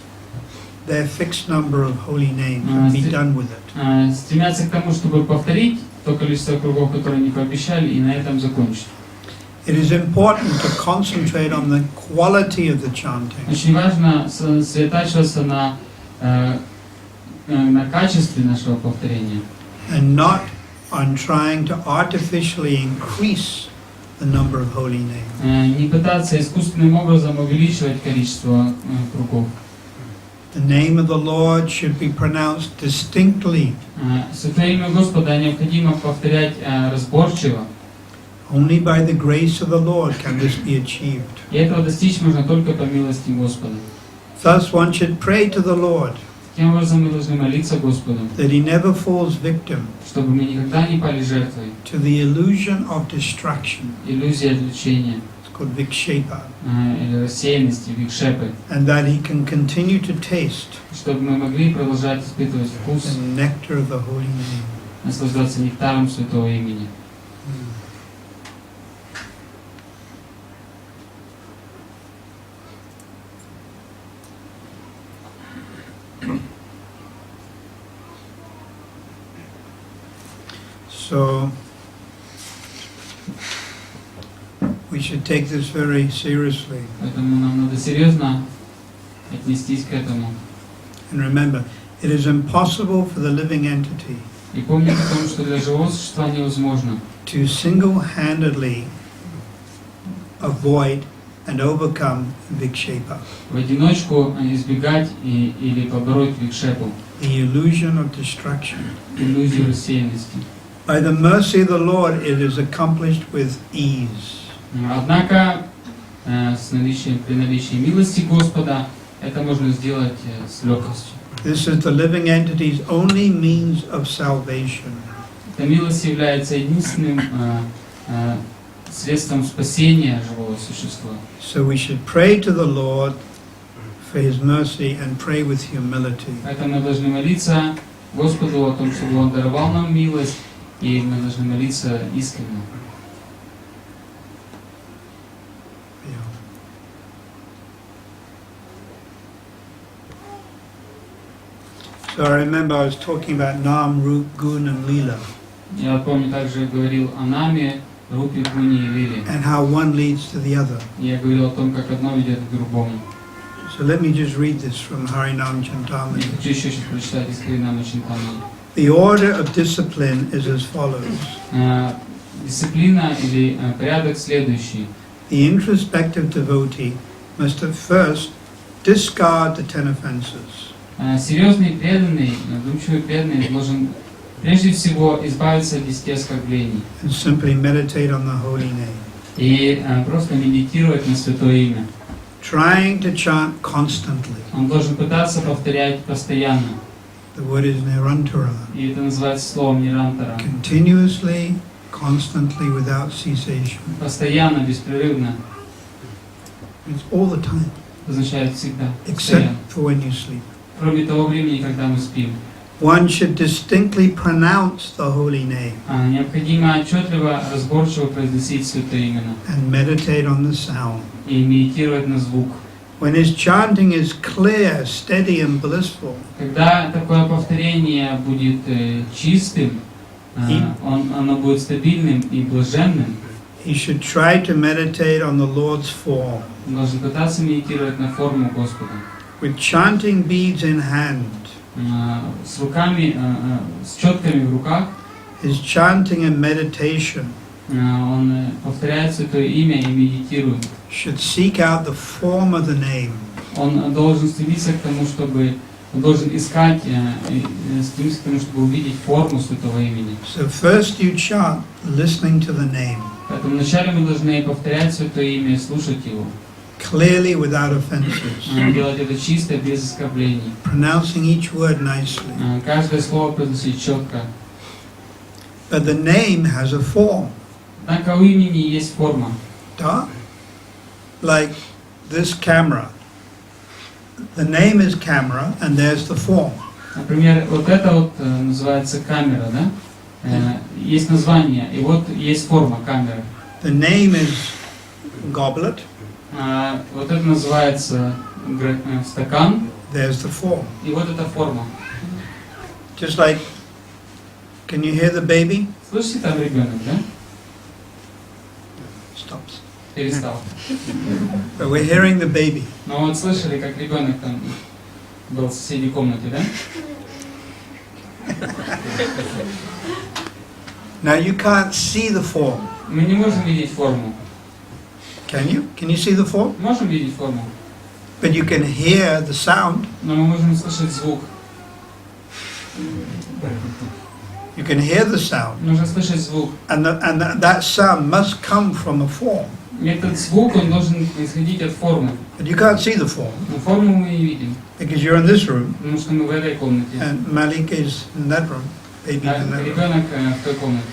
their fixed number of holy names and be done with it. Стремятся к тому, чтобы повторить то количество кругов, которые они пообещали, и на этом закончить. It is important to concentrate on the quality of the chanting. Очень важно сосредотачиваться на качестве нашего повторения. And not on trying to artificially increase the number of holy names. Не пытаться искусственным образом увеличивать количество кругов. The name of the Lord should be pronounced distinctly. Святое имя Господа необходимо повторять разборчиво. Only by the grace of the Lord can this be achieved. И этого достичь можно только по милости Господа. Thus one should pray to the Lord Таким образом мы должны молиться Господу, that he never falls victim чтобы мы никогда не пали жертвой to the illusion of distraction. иллюзии отвлечения It's called vikshepa. или рассеянности, викшепы, And that he can continue to taste чтобы мы могли продолжать испытывать the вкус, nectar of the holy name. наслаждаться нектаром Святого имени. So we should take this very seriously. Поэтому нам надо серьезно отнестись к этому. And remember, it is impossible for the living entity И помнить о том, что для живого существа невозможно to single-handedly avoid and overcome vikshepa, в одиночку избегать или побороть викшепу, the illusion of distraction. иллюзию рассеянности. By the mercy of the Lord, it is accomplished with ease. Однако при наличии милости Господа это можно сделать с легкостью. This is the living entity's only means of salvation. Эта милость является единственным средством спасения живого существа. So we should pray to the Lord for His mercy and pray with humility. Поэтому мы должны молиться Господу о том, чтобы Он даровал нам милость, и мы должны молиться искренне. So I remember I was talking about Nam, Rup, Gun and Lila. Я помню, также говорил о Наме, Рупе, Гуне и Лиле. And how one leads to the other. Я говорил о том, как одно ведет к другому. So let me just read this from Harinam Chintamani. Я хочу еще прочитать из Харинама Чинтамани. The order of discipline is as follows. Дисциплина или порядок следующий. The introspective devotee must at first discard the 10 offenses. Серьезный преданный, вдумчивый преданный должен прежде всего избавиться от 10 оскорблений And simply meditate on the holy name. и просто медитировать на Святое Имя. Trying to chant constantly. Он должен пытаться повторять постоянно. The word is nirantara. И это называется словом нирантара. Continuously, constantly, without cessation. Постоянно, беспрерывно. It's all the time. Означает всегда. Except for when you sleep. Кроме того времени, когда мы спим. One should distinctly pronounce the holy name. Необходимо отчетливо, разборчиво произносить святые имена. And meditate on the sound. И медитировать на звук. When his chanting is clear, steady and blissful, когда такое повторение будет чистым, оно будет стабильным и блаженным, he should try to meditate on the Lord's form. Он должен пытаться медитировать на форму Господа. With chanting beads in hand, с руками, с четками в руках, his chanting and meditation он повторяет святое имя и медитирует. Should seek out the form of the name. Он должен стремиться к тому, чтобы он должен искать, стремиться к тому, чтобы увидеть форму святого имени. So first you chant, listening to the name. Поэтому вначале мы должны повторять святое имя и слушать его. Clearly, without offenses. Делать это чисто, без оскорблений. Pronouncing each word nicely. Каждое слово произносить четко. But the name has a form. Однако у имени есть форма. Да? Like this camera. The name is camera, and there's the form. Например, вот это вот называется камера, да? Есть название, и вот есть форма камеры. The name is goblet. Вот это называется стакан. There's the form. И вот эта форма. Just like, can you hear the baby? Слышите, там ребенок, да? Stops. Перестал. But we're hearing the baby. Но вот слышали, как ребенок там был в соседней комнате, да? Now you can't see the form. Мы не можем видеть форму. Can you? Can you see the form? Можем видеть форму, But you can hear the sound. но мы можем слышать звук. You can hear the sound. Нужно слышать звук. And that sound must come from a form. И этот звук, он должен исходить от формы. But you can't see the form. Но форму мы не видим, Because you're in this room, потому что мы в этой комнате, and Malik is in that room. Baby а in that room. ребенок в той комнате.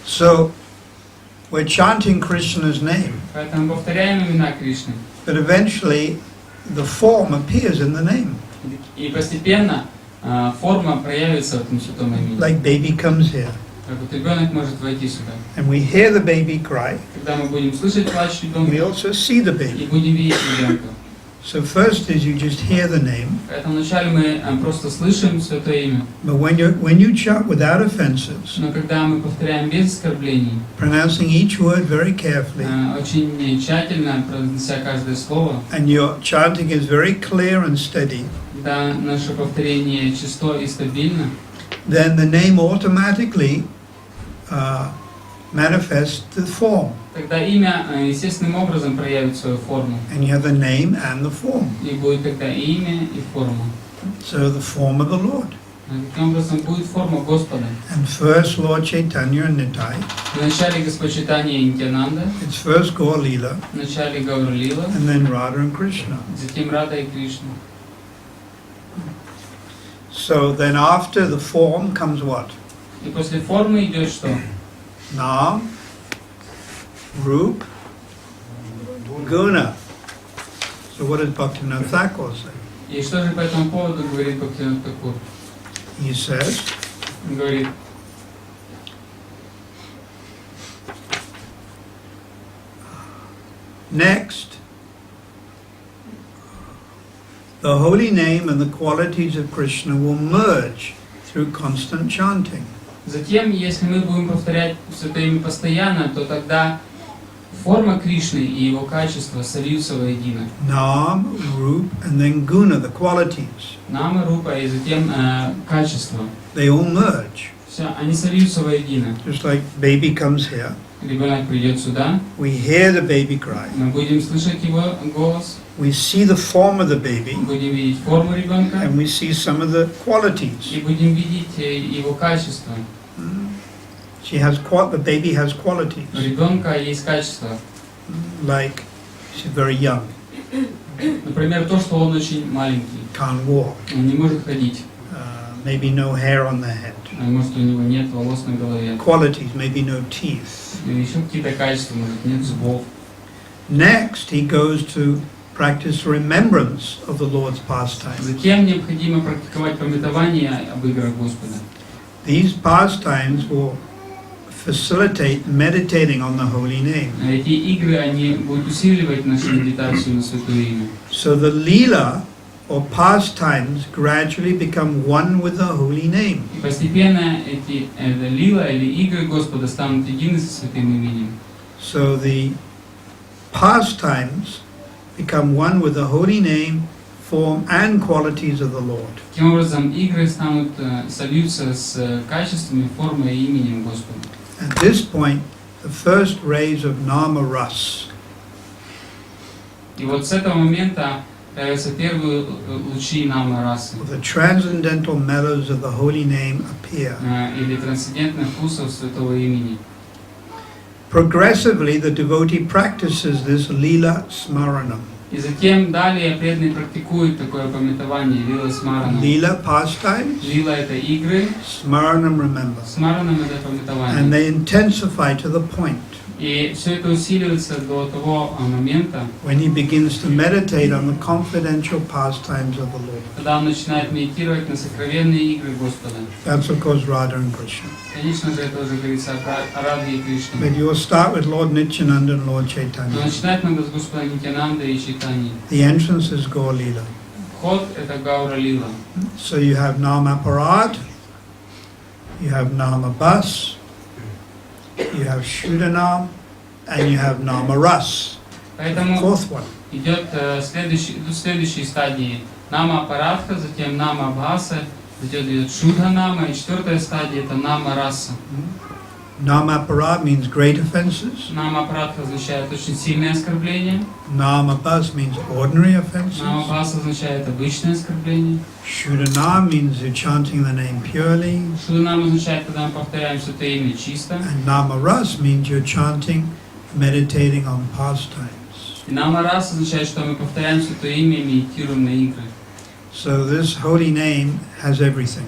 So, we're chanting Krishna's name. Поэтому повторяем имена Кришны. But eventually, the form appears in the name. И постепенно форма проявится в этом святом имени. Like baby comes here. Как вот ребенок может войти сюда. And we hear the baby cry. Когда мы будем слышать плач We ребенка also see the и baby. будем видеть ребенка. So first is you just hear the name. Поэтому вначале мы просто слышим святое имя. But when you chant without offenses, Но когда мы повторяем без оскорблений, pronouncing each word very carefully, очень тщательно произнося каждое слово, and your chanting is very clear and steady, когда наше повторение чисто и стабильно, then the name automatically manifests the form. тогда имя естественным образом проявит свою форму. And you have the name and the form. И будет тогда имя и форма. So the form of the Lord. Таким образом будет форма Господа. And first Lord Chaitanya and Nitai. Вначале Господь Чайтанья и Нитьянанда, It's first Gaur Leela, вначале Гаура Лила, and then Radha and Krishna. затем Рада и Кришна. So then after the form comes what? И после формы идет что? Nam, Roop, Guna. So what does Bhaktivinoda Thakur say? И что же по этому поводу говорит Бхактивинода Тхакур? He says, Он говорит, next, the holy name and the qualities of Krishna will merge through constant chanting. затем, если мы будем повторять святое имя постоянно, то тогда форма Кришны и его качества сольются воедино. Nam, Roop, and then Guna, the qualities. Нама, Рупа и затем качества. They all merge. Все, они сольются воедино. Just like baby comes here, Ребенок придет сюда, we hear the baby cry. мы будем слышать его голос, We see the form of the baby, будем видеть форму ребенка and we see some of the qualities. и будем видеть его качества. The baby has qualities. У ребенка есть качества. Like, she's very young, Например, то, что он очень маленький, can't walk, он не может ходить, maybe no hair on their head. Может, у него нет волос на голове. Qualities, maybe no teeth. Или еще какие-то качества, может, нет зубов. Next, he goes to practice remembrance of the Lord's pastimes. Затем необходимо практиковать памятование об играх Господа. These pastimes will facilitate meditating on the holy name. Эти игры, они будут усиливать нашу медитацию на Святое Имя. So the lila or pastimes gradually become one with the holy name. И постепенно эти лила или игры Господа станут едины со Святым Именем. So the pastimes become one with the holy name, form and qualities of the Lord. Таким образом, игры станут сольются с качествами, формой и именем Господа. At this point, the first rays of nama ras, И вот с этого момента появятся первые лучи нама расы, the transcendental mellows of the holy name appear. или трансцендентных вкусов Святого Имени. Progressively, the devotee practices this lila smaranam. И затем далее преданный практикует такое памятование лила смарана. Lila pastimes, Лила это игры, smaranam remember. смаранам это And памятование. they intensify to the point И все это усиливается до того момента, when he begins to meditate on the confidential pastimes of the Lord. когда он начинает медитировать на сокровенные игры Господа. That's of course Radha and Krishna. Конечно же, это уже говорится о Радхе и Кришне. But you'll start with Lord Nityananda and Lord Но Chaitanya. начинать надо с Господа Нитянанда и Чайтани. The entrance is Gaur Lila. Вход это Гаура Лила. So you have Nama Parad, you have Nama Bas, you have Shudanam, and you have Nama Ras. Поэтому Fourth one. идет следующие стадии. Нама Парадха, затем Нама Бхаса, затем идет Шudha Нама, и четвертая стадия это Нама Раса. Nama Parad means great offenses. Нама Парадха означает очень сильное оскорбление. Nama Bas means ordinary Нама offenses. Бхаса означает обычное оскорбление. Shudanam means you're chanting the name purely. Шуда Нама означает, когда мы повторяем Святое Имя чисто. And Nama Ras means you're chanting, meditating on pastimes. И Нама Раса означает, что мы повторяем Святое Имя и медитируем на игры. So this holy name has everything.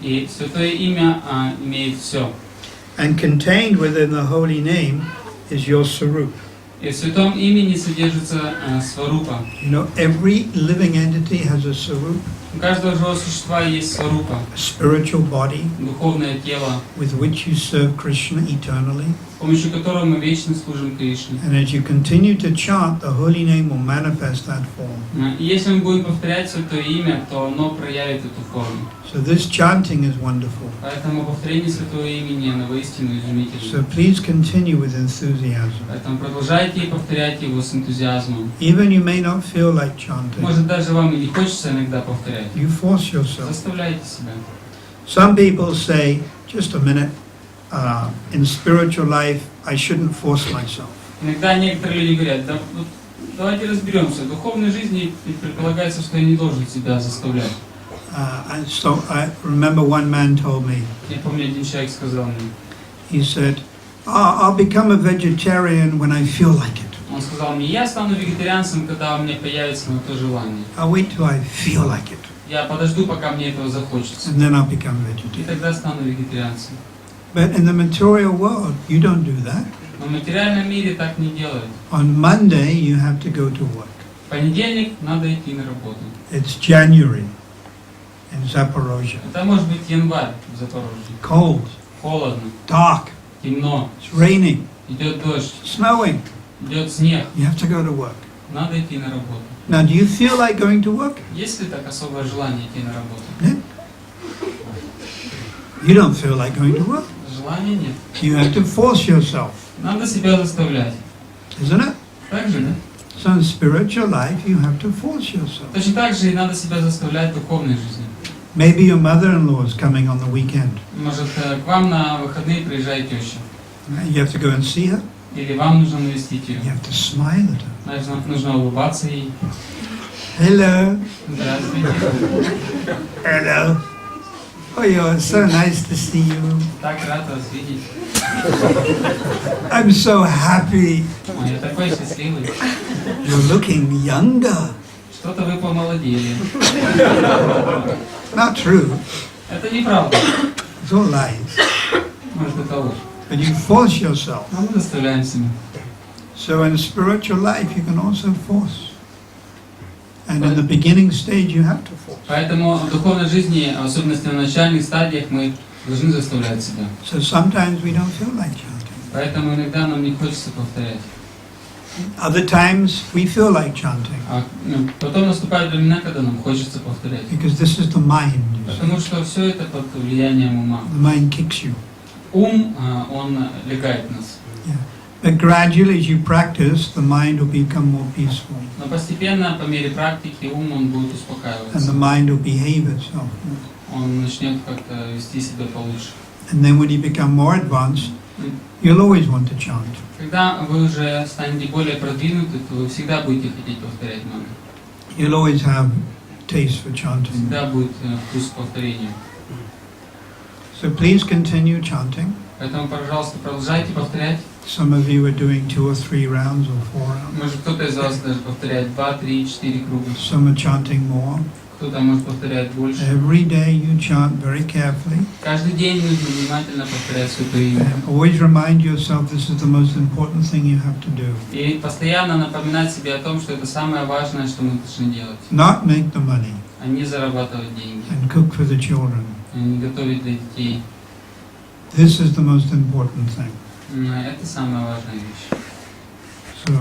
И Святое Имя имеет все. And contained within the holy name is your sarup. И в Святом Имени содержится сварупа. You know, every living entity has a sarup, У каждого живого существа есть сварупа, a spiritual body духовное тело, with which you serve Krishna eternally. с помощью которого мы вечно служим Кришне. And as you continue to chant, the holy name will manifest that form. И если мы будем повторять Святое Имя, то оно проявит эту форму. So this chanting is wonderful. Поэтому повторение Святого Имени, оно воистину изумительно. So please continue with enthusiasm. Поэтому продолжайте и повторяйте его с энтузиазмом. Even you may not feel like chanting, Может, даже вам и не хочется иногда повторять. you force yourself. Заставляйте себя. Some people say, just a minute, in spiritual life, I shouldn't force myself. Иногда некоторые люди говорят, да, вот, давайте разберемся, в духовной жизни предполагается, что я не должен себя заставлять. And so I remember one man told me, Я помню, один человек сказал мне, he said, I'll become a vegetarian when I feel like it. он сказал мне, я стану вегетарианцем, когда у меня появится на то желание. I'll wait till I feel like it, Я подожду, пока мне этого захочется. and then I'll become И vegetarian. тогда стану вегетарианцем. But in the material world, you don't do that. Но в материальном мире так не делают. On Monday, you have to go to work. В понедельник надо идти на работу. It's January in Zaporozhye. Это может быть январь в Запорожье. Cold, Холодно, dark, темно, it's raining, идет дождь, snowing. идет снег. You have to go to work. Надо идти на работу. Now, do you feel like going to work? Есть ли так особое желание идти на работу? You don't feel like going to work. Желания нет. You have to force yourself, Надо себя заставлять. isn't it? Так же, да? So in spiritual life, you have to force yourself. Точно так же и надо себя заставлять в духовной жизни. Maybe your mother-in-law is coming on the weekend. Может, к вам на выходные приезжает теща. You have to go and see her. Или вам нужно навестить ее. You have to smile at her. Нужно улыбаться ей. Hello. Здравствуйте. Hello. Oh, you're so nice to see you. Так рад вас видеть. I'm so happy. Ой, я такой счастливый. You're looking younger. Что-то вы помолодели. Not true. Это неправда. It's all lies. Может, это ложь. But you force yourself. Но мы заставляем себя. So in spiritual life you can also force. And in the beginning stage you have to force. Поэтому в духовной жизни, в особенности на начальных стадиях, мы должны заставлять себя. So sometimes we don't feel like chanting. Поэтому иногда нам не хочется повторять. Other times we feel like chanting. А потом наступают времена, когда нам хочется повторять. Because this is the mind. Потому что все это под влиянием ума. The mind kicks you. Ум, он легает нас. Yeah. But gradually as you practice, the mind will become more peaceful. Но постепенно, по мере практики, ум он будет And успокаиваться. the mind will behave itself. Он начнет как-то вести себя получше. And then when you become more advanced, you'll always want to chant. Когда вы уже станете более продвинуты, то вы всегда будете хотеть повторять мантру. You'll always have taste for chanting. Всегда будет вкус к повторению. So please continue chanting. Поэтому, пожалуйста, продолжайте повторять. Some of you are doing 2 or 3 rounds or 4 rounds. Может, кто-то из вас даже повторяет 2, 3, 4 круга. Some are chanting more. Кто-то может повторять больше. Every day you chant very carefully. Каждый день нужно внимательно повторять Святое Имя. And always remind yourself this is the most important thing you have to do. И постоянно напоминать себе о том, что это самое важное, что мы должны делать. Not make the money А не зарабатывать деньги. and cook for the children. А не готовить для детей. This is the most important thing. Это самая важная вещь. So,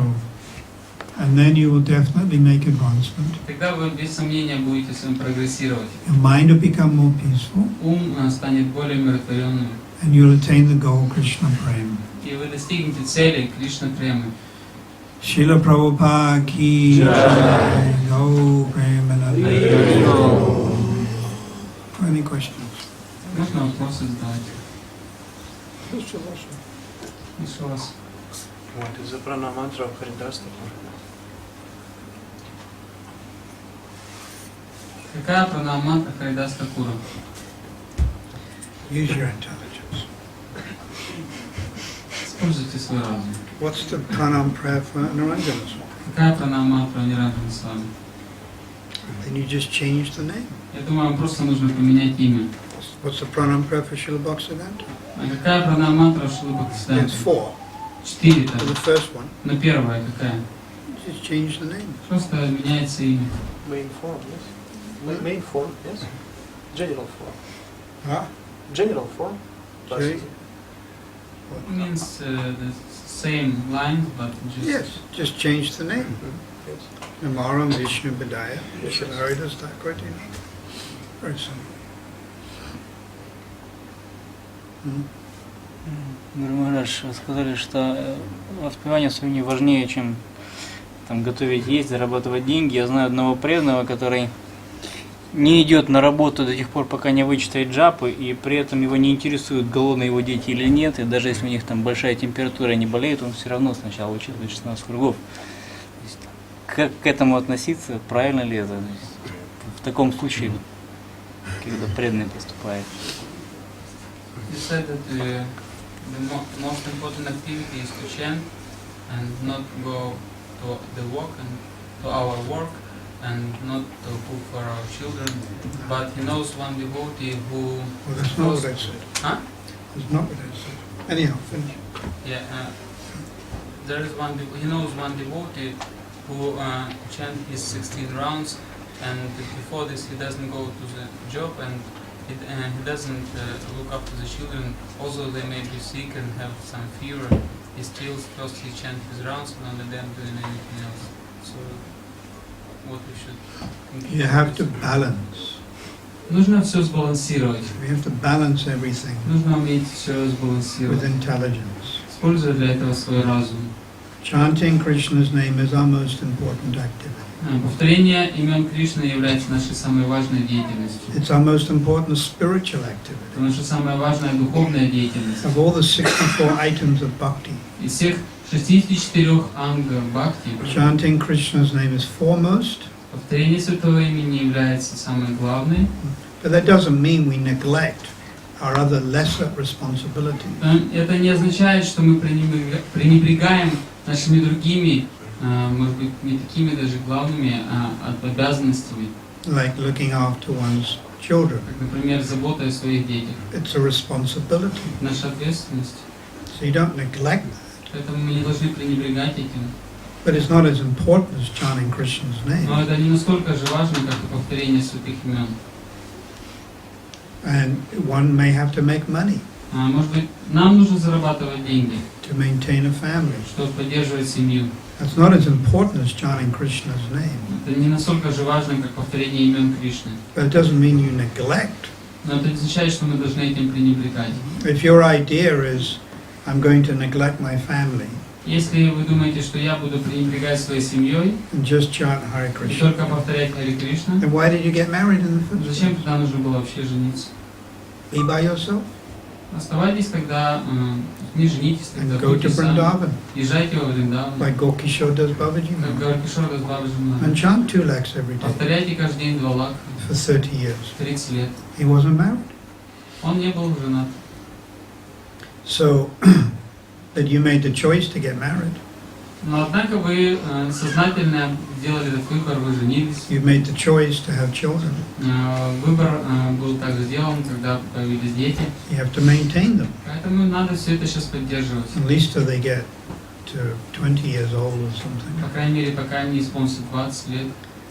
and then you will definitely make advancement. Тогда вы без сомнения будете с вами прогрессировать. Your mind will become more peaceful, Ум станет более умиротворенным. and you'll attain the goal Krishna Prema. И вы достигнете цели Кришна Премы. Шрилы Прабхупады ки джай. Go Premanande. Any questions? Можно вопросы задавать? Слушаю вас. What is the prana mantra of Haridasta? Какая пранамантра Харидас Такура? Use your intelligence. Используйте свой разум. What's the pranam prayer for Narendra Swami? Какая пранамантра Ниранджана с вами? Then you just change the name. Я думаю, вам просто нужно поменять имя. What's the pranam prayer for Srila Bhaktivedanta? А какая пранамантра Шрилы There's Бхактисиданты? 4. 4 For там. the first one, Но первая какая? just change the name. Просто меняется имя. Main form, yes. Main form, yes. General form. Huh? General form. That's Okay. It means the same line, but just... Yes, just change the name. Yes. Namaram Vishnu Bidaya, Yes, Srila yes. Haridas Thakur. Very simple. Гуру Махарадж, вы сказали, что воспевание сумни важнее, чем там, готовить есть, зарабатывать деньги. Я знаю одного преданного, который не идет на работу до тех пор, пока не вычитает джапы, и при этом его не интересует, голодны его дети или нет, и даже если у них там большая температура и не болеют, он все равно сначала вычитывает 16 кругов. То есть, как к этому относиться, правильно ли это? То есть, в таком случае, когда преданный поступает. You said that the most important activity is to chant and not go to the work and to our work and not to cook for our children. But he knows one devotee who... Well, that's not what I said. Huh? That's not what I said. Anyhow, finish. Yeah. There is one. He knows one devotee who chant his 16 rounds, and before this he doesn't go to the job and he doesn't look after the children. Also, they may be sick and have some fever. He still first he chants his rounds and only then doing anything else. So, what we should. You have to balance. Нужно все сбалансировать. We have to balance everything Нужно уметь все with сбалансировать. intelligence. Используя для этого свой разум. Chanting Krishna's name is our most important activity. Повторение имен Кришны является нашей самой важной деятельностью. It's our most important spiritual activity. Это наша самая важная духовная деятельность. Of all the 64 items of bhakti, Из всех 64 ангов бхакти, chanting Krishna's name is foremost, повторение святого имени является самой главной. but that doesn't mean we neglect our other lesser responsibilities. Это не означает, что мы пренебрегаем нашими другими, может быть, не такими даже главными обязанностями. Like looking after one's children. Как, например, забота о своих детях. It's a responsibility. Наша ответственность. So you don't neglect that. Поэтому мы не должны пренебрегать этим. But it's not as important as chanting Krishna's name. Но это не настолько же важно, как и повторение святых имен. And one may have to make money Может быть, нам нужно зарабатывать деньги, to maintain a family. чтобы поддерживать семью. That's not as important as chanting Krishna's name. Это не настолько же важно, как повторение имен Кришны. But it doesn't mean you neglect. Но это не означает, что мы должны этим пренебрегать. If your idea is, I'm going to neglect my family Если вы думаете, что я буду пренебрегать своей семьей and just chant Hare и Krishna, только повторять Харе Кришна, then why did you get married in the first place? зачем тогда нужно было вообще жениться? Be by yourself Оставайтесь тогда, не женитесь тогда, and go to будьте сами. Vrindavan, Езжайте во Вриндаван, like Gokishore does Babaji как Maharaj, Гауркишор дас Бабаджи and Махарадж. chant 2 lakhs every day Повторяйте каждый день 2 лакха, for 30 years. 30 лет. He wasn't married. Он не был женат. So that you made the choice to get married. Но однако вы сознательно сделали этот выбор, вы женились. You made the choice to have children. Выбор был также сделан, когда появились дети. You have to maintain them, Поэтому надо все это сейчас поддерживать. at least till they get to 20 years old or something. По крайней мере, пока они исполнится 20 лет,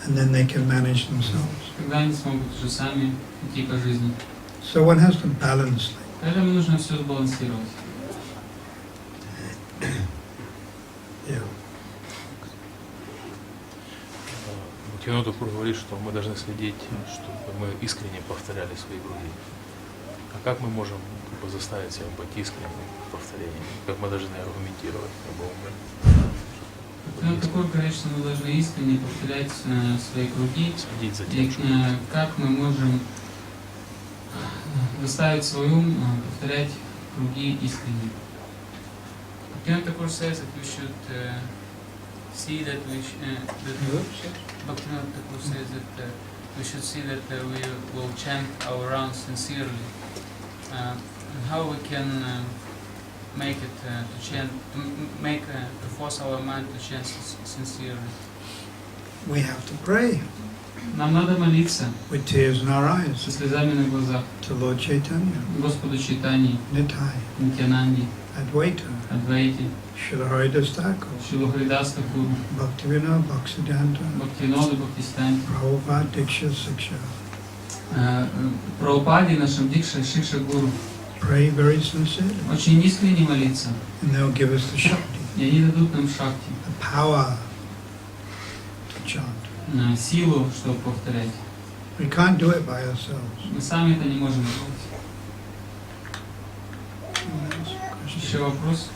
And then they can manage themselves. когда они смогут уже сами идти по жизни. So one has to balance things. Поэтому нужно все сбалансировать. Yeah. Бхактивинода Тхакур говорит, что мы должны следить, чтобы мы искренне повторяли свои круги. А как мы можем заставить себя быть искренним в повторении? Как мы должны аргументировать? Бхактивинода Тхакур говорит, что мы должны искренне повторять свои круги. Следить за И тем, как мы можем заставить свой ум повторять круги искренне. Bhaktivinoda Thakur says that we should see that Bhaktivinoda Thakur says that we should see that we will chant our rounds sincerely. And how we can make it to chant, to force our mind to chant sincerely. We have to pray Нам надо молиться with tears in our eyes со слезами на глазах to Lord Chaitanya, Господу Чайтаньи, Nitai, Нитьянанди, Advaita, Адвайти, Srila Haridas Thakur, Шрилу Харидас Тхакуру, Bhaktivinoda Bhaktisiddhanta, Бхактивиноду Бхактисиданти, Prabhupada Diksha Siksha. Прабхупаде, нашем Дикше, Шикша Гуру. Pray very sincerely, Очень искренне молиться, and they'll give us the Shakti, и они дадут нам шакти, the power to chant. Силу, чтобы повторять. We can't do it by ourselves. Мы сами это не можем делать. Еще вопрос?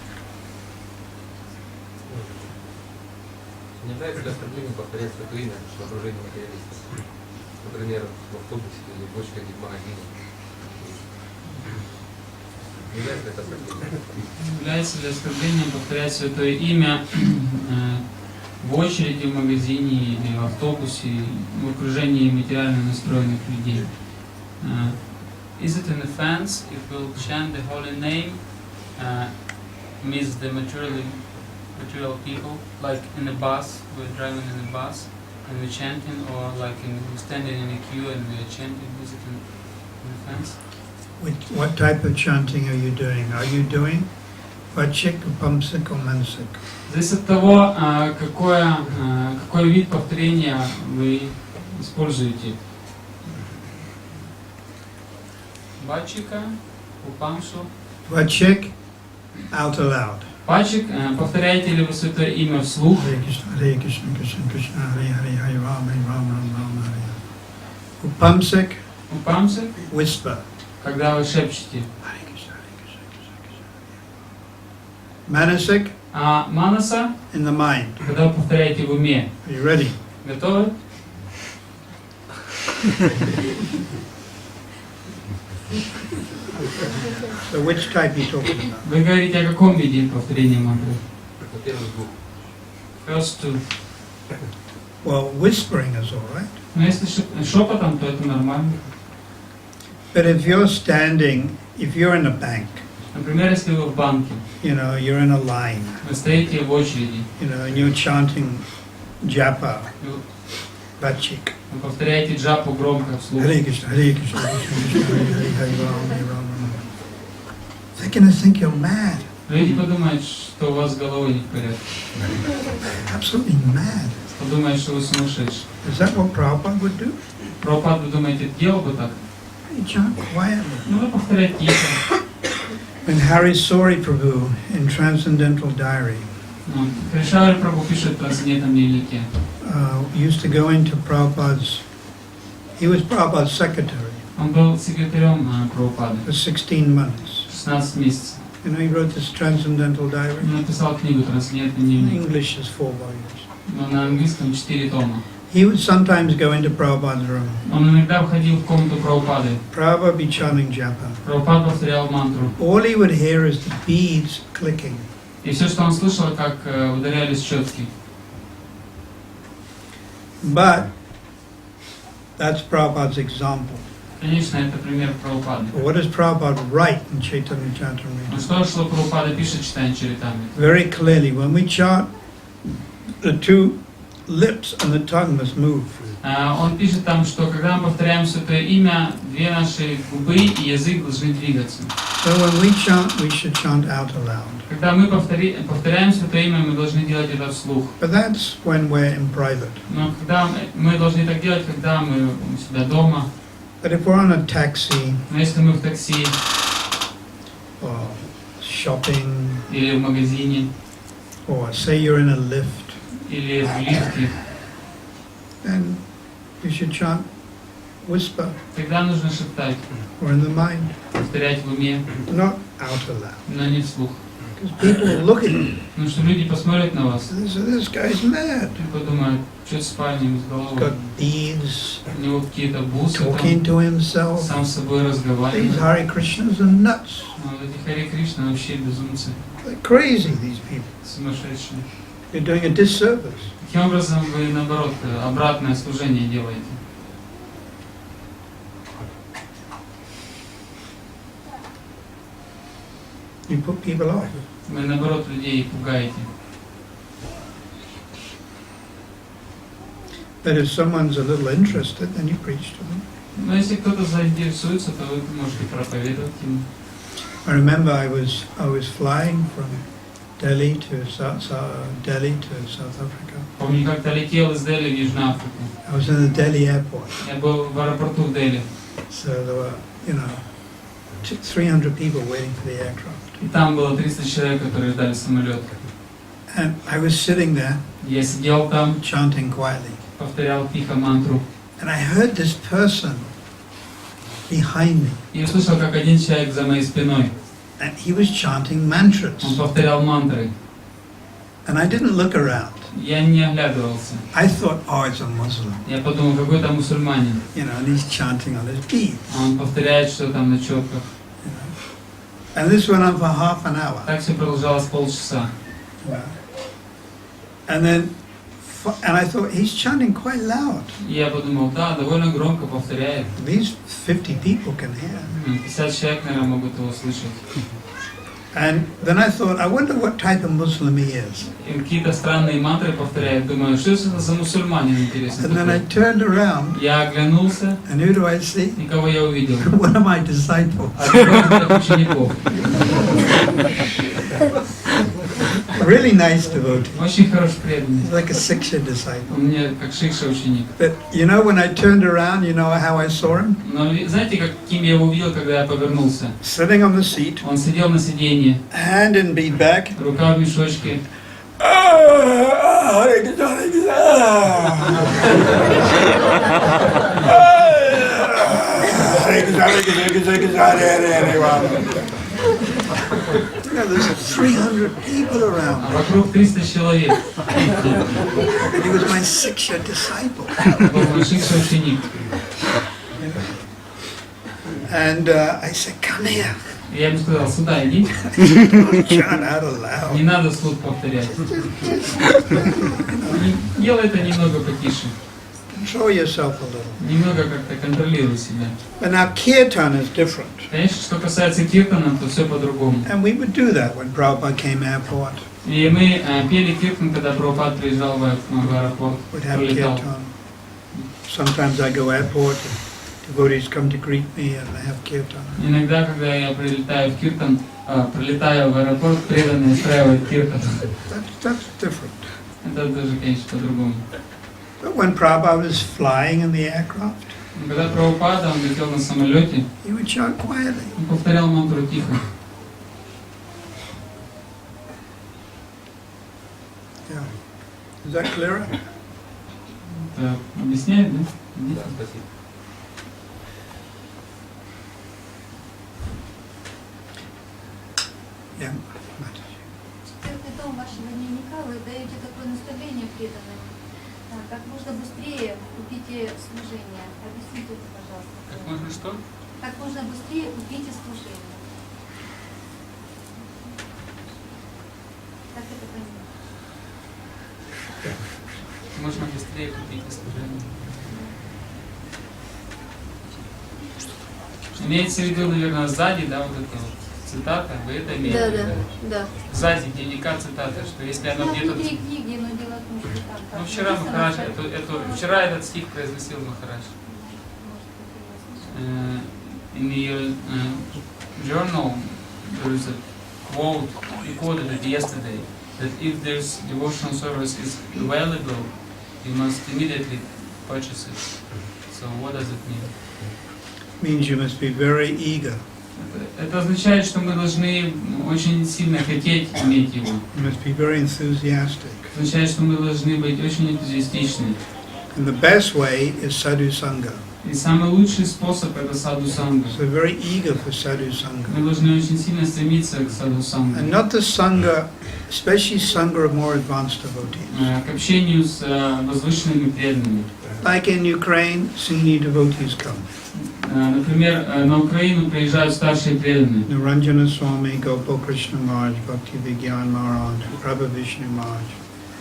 Не является ли оскорблением повторять святое имя в окружении материалистов? Например, в автобусе или в очереди в магазине. Не является ли это оскорблением? Является ли оскорблением повторять святое имя в очереди в магазине или в автобусе, в окружении материально настроенных людей? Is it an offense if we'll chant the holy name amidst the material people, like in a bus, we're driving in a bus and we're chanting, or like we're standing in a queue and we're chanting? Is it an offense? What type of chanting are you doing? Are you doing Vachik, Pamsik or Mansik? Зависит от того, какой вид повторения вы используете. Бачика, упамшу. Vachik, out aloud. Пачик, повторяете ли вы святое имя вслух? Hare Krishna, Krishna Krishna, Hare Hare, Hare Rama, Rama Rama, Hare Hare. Upamsik, Упамсик, whisper. когда вы шепчете. Hare Krishna, Hare Krishna, Krishna Krishna. Manasik, А манаса, in the mind. когда вы повторяете в уме. Are you ready? Готовы? So which type are you talking about? Вы говорите о каком виде повторения мантры? На первых двух. First two. Well, whispering is all right. Но если шепотом, то это нормально. But if you're standing, if you're in a bank, Например, если вы в банке, you know, you're in a line, вы стоите в очереди, you know, and you're chanting japa, Bachik. Вы повторяете джапу громко вслух. Hare Krishna, Hare Krishna, Krishna Krishna, Hare Hare, Hare Rama, Hare Rama. They're going to think you're mad. Люди подумают, что у вас с головой не в порядке. Absolutely mad. Подумают, что вы сумасшедший. Is that what Prabhupada would do? Прабхупада, вы думаете, делал бы так? He chant quietly. Ну, вы повторяете тихо. When Hari Sori Prabhu in Transcendental Diary Шрилы Прабхупады пишет в трансцендентном дневнике. Used to go into Prabhupada's, he was Prabhupada's secretary Он был секретарем Прабхупады for 16 months. 16 месяцев. You know, he wrote this Transcendental Diary. Он написал книгу «Трансцендентный In дневник». English is 4 volumes. Но на английском 4 тома. He would sometimes go into Prabhupada's room. Он иногда входил в комнату Прабхупады. Prabhupada be chanting japa. Прабхупада повторял мантру. All he would hear is the beads clicking. И все, что он слышал, как ударялись четки. But that's Prabhupada's example. Конечно, это пример Прабхупады. What does Prabhupada write in Chaitanya Но Charitamrita? что Прабхупада пишет, читая Чаритамриту? Very clearly, when we chant, the two lips and the tongue must move. Он пишет там, что когда мы повторяем Святое Имя, две наши губы и язык должны двигаться. So when we chant, we should chant out aloud. Когда мы повторяем Святое Имя, мы должны делать это вслух. But that's when we're in private. Но когда мы должны так делать, когда мы у себя дома. But if we're on a taxi Но если мы в такси or shopping, или в магазине, or say you're in a lift, или в лифте, then you should chant whisper тогда нужно шептать, or in the mind, повторять в уме, not out aloud. но не вслух. Because people will look at you. Потому что люди посмотрят на вас This guy's mad. и подумают, что с парнем с He's головой. got beads, У него какие-то бусы, talking там, to himself. сам с собой These разговаривает. Hare Krishnas are nuts. А вот эти Харе Кришна вообще безумцы, They're crazy, these people. сумасшедшие. You're doing a disservice. Таким образом, вы, наоборот, обратное служение делаете. You put people off. Вы, наоборот, людей пугаете. But if someone's a little interested, then you preach to them. Но если кто-то заинтересуется, то вы можете проповедовать ему. I remember I was flying from Delhi to South Africa. Помню, как-то летел из Дели в Южную Африку. I was in the Delhi airport. Я был в аэропорту в Дели. So there were, 300 people waiting for the aircraft. И там было 300 человек, которые ждали самолет. And I was sitting there, Я сидел там, chanting quietly. повторял тихо мантру. And I heard this person behind me. И услышал, как один человек за моей спиной. And he was chanting mantras. Он повторял мантры. And I didn't look around. Я не оглядывался. I thought, oh, it's a Muslim. Я подумал, какой там мусульманин. And he's chanting on his beads. А он повторяет, что там на четках. And this went on for half an hour. Так все продолжалось полчаса. And I thought, he's chanting quite loud. И я подумал, да, довольно громко повторяет. These 50 people can hear. 50 человек, наверное, могут его слышать. And then I thought, I wonder what type of Muslim he is. И какие-то странные мантры повторяет. Думаю, что это за мусульманин, интересно. And then I turned around, Я оглянулся, and who do I see? и кого я увидел? One of my disciples. Одного из моих учеников. Really nice devotee. Очень хороший преданный. He's like a Siksha disciple. Он мне как шикша ученик. But when I turned around, how I saw him? Но знаете, каким я его увидел, когда я повернулся? Sitting on the seat, Он сидел на сиденье, hand in bead bag. рука в мешочке. There's 300 people around. А вокруг 300 человек. And he was my Siksha disciple. Был мой шикша ученик. And I said, come here. И я ему сказал, сюда иди. Don't chant out aloud. Не надо вслух повторять. Делай это немного потише. Control yourself a little. Немного как-то контролируй себя. But now kirtan is different. Конечно, что касается киртана, то все по-другому. And we would do that when Prabhupada came airport. И мы пели киртан, когда Прабхупада приезжал в аэропорт, We'd have прилетал. kirtan. Sometimes I go airport, devotees come to greet me and I have kirtan. Иногда, когда я прилетаю в Киртан, прилетаю в аэропорт, преданные устраивают Киртан. That's different. Это даже, конечно, по-другому. But when Prabhupada was flying in the aircraft, Когда Прабхупада, он летел на самолете, he would chant quietly. он повторял мантру тихо. Yeah. Is that clearer? Это объясняет, да? Да, спасибо. Yeah. Четвертый том вашего дневника вы даете такое наставление преданным. Как можно быстрее купите служение. Объясните это, пожалуйста. Как можно что? Как можно быстрее купите служение. Как это понять? Можно быстрее купить служение. Имеется в виду, наверное, сзади, да, вот эта вот цитата, вы это имеете в виду? Да. Сзади дневника цитата, что если она где-то... Внутри книги, но дело в том, что там... Ну, вчера Махарадж, вчера этот стих произносил Махарадж. In your journal, there is a quote, you quoted it yesterday, that if this devotional service is available, you must immediately purchase it. So what does it mean? Means you must be very eager. Это означает, что мы должны очень сильно хотеть иметь его. You must be very enthusiastic. Это означает, что мы должны быть очень энтузиастичны. And the best way is sadhu sangha. И самый лучший способ это саду санга. So very eager for sadhu sangha. Мы должны очень сильно стремиться к саду And санга, not the sangha, especially sangha of more advanced devotees. к общению с возвышенными преданными. Like in Ukraine, senior devotees come. Например, на Украину приезжают старшие преданные. Naranjana Swami, Gopal Krishna Maharaj, Bhakti Vigyan Maharaj, Prabha Vishnu Maharaj,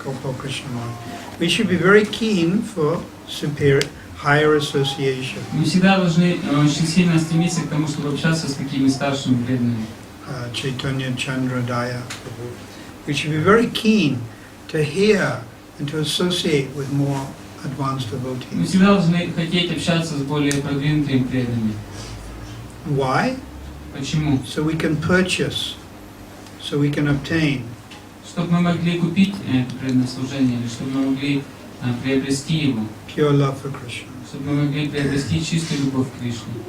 Gopal Krishna Maharaj. We should be very keen for superior, higher association. Мы всегда должны очень сильно стремиться к тому, чтобы общаться с такими старшими преданными. Chaitanya Chandra Daya. We should be very keen to hear and to associate with more advanced Мы devotees. всегда должны хотеть общаться с более продвинутыми преданными. Why? Почему? So we can purchase, so we can obtain Чтобы мы могли купить это преданное служение, или чтобы мы могли приобрести его, pure love for Krishna. чтобы мы могли приобрести чистую любовь к Кришне.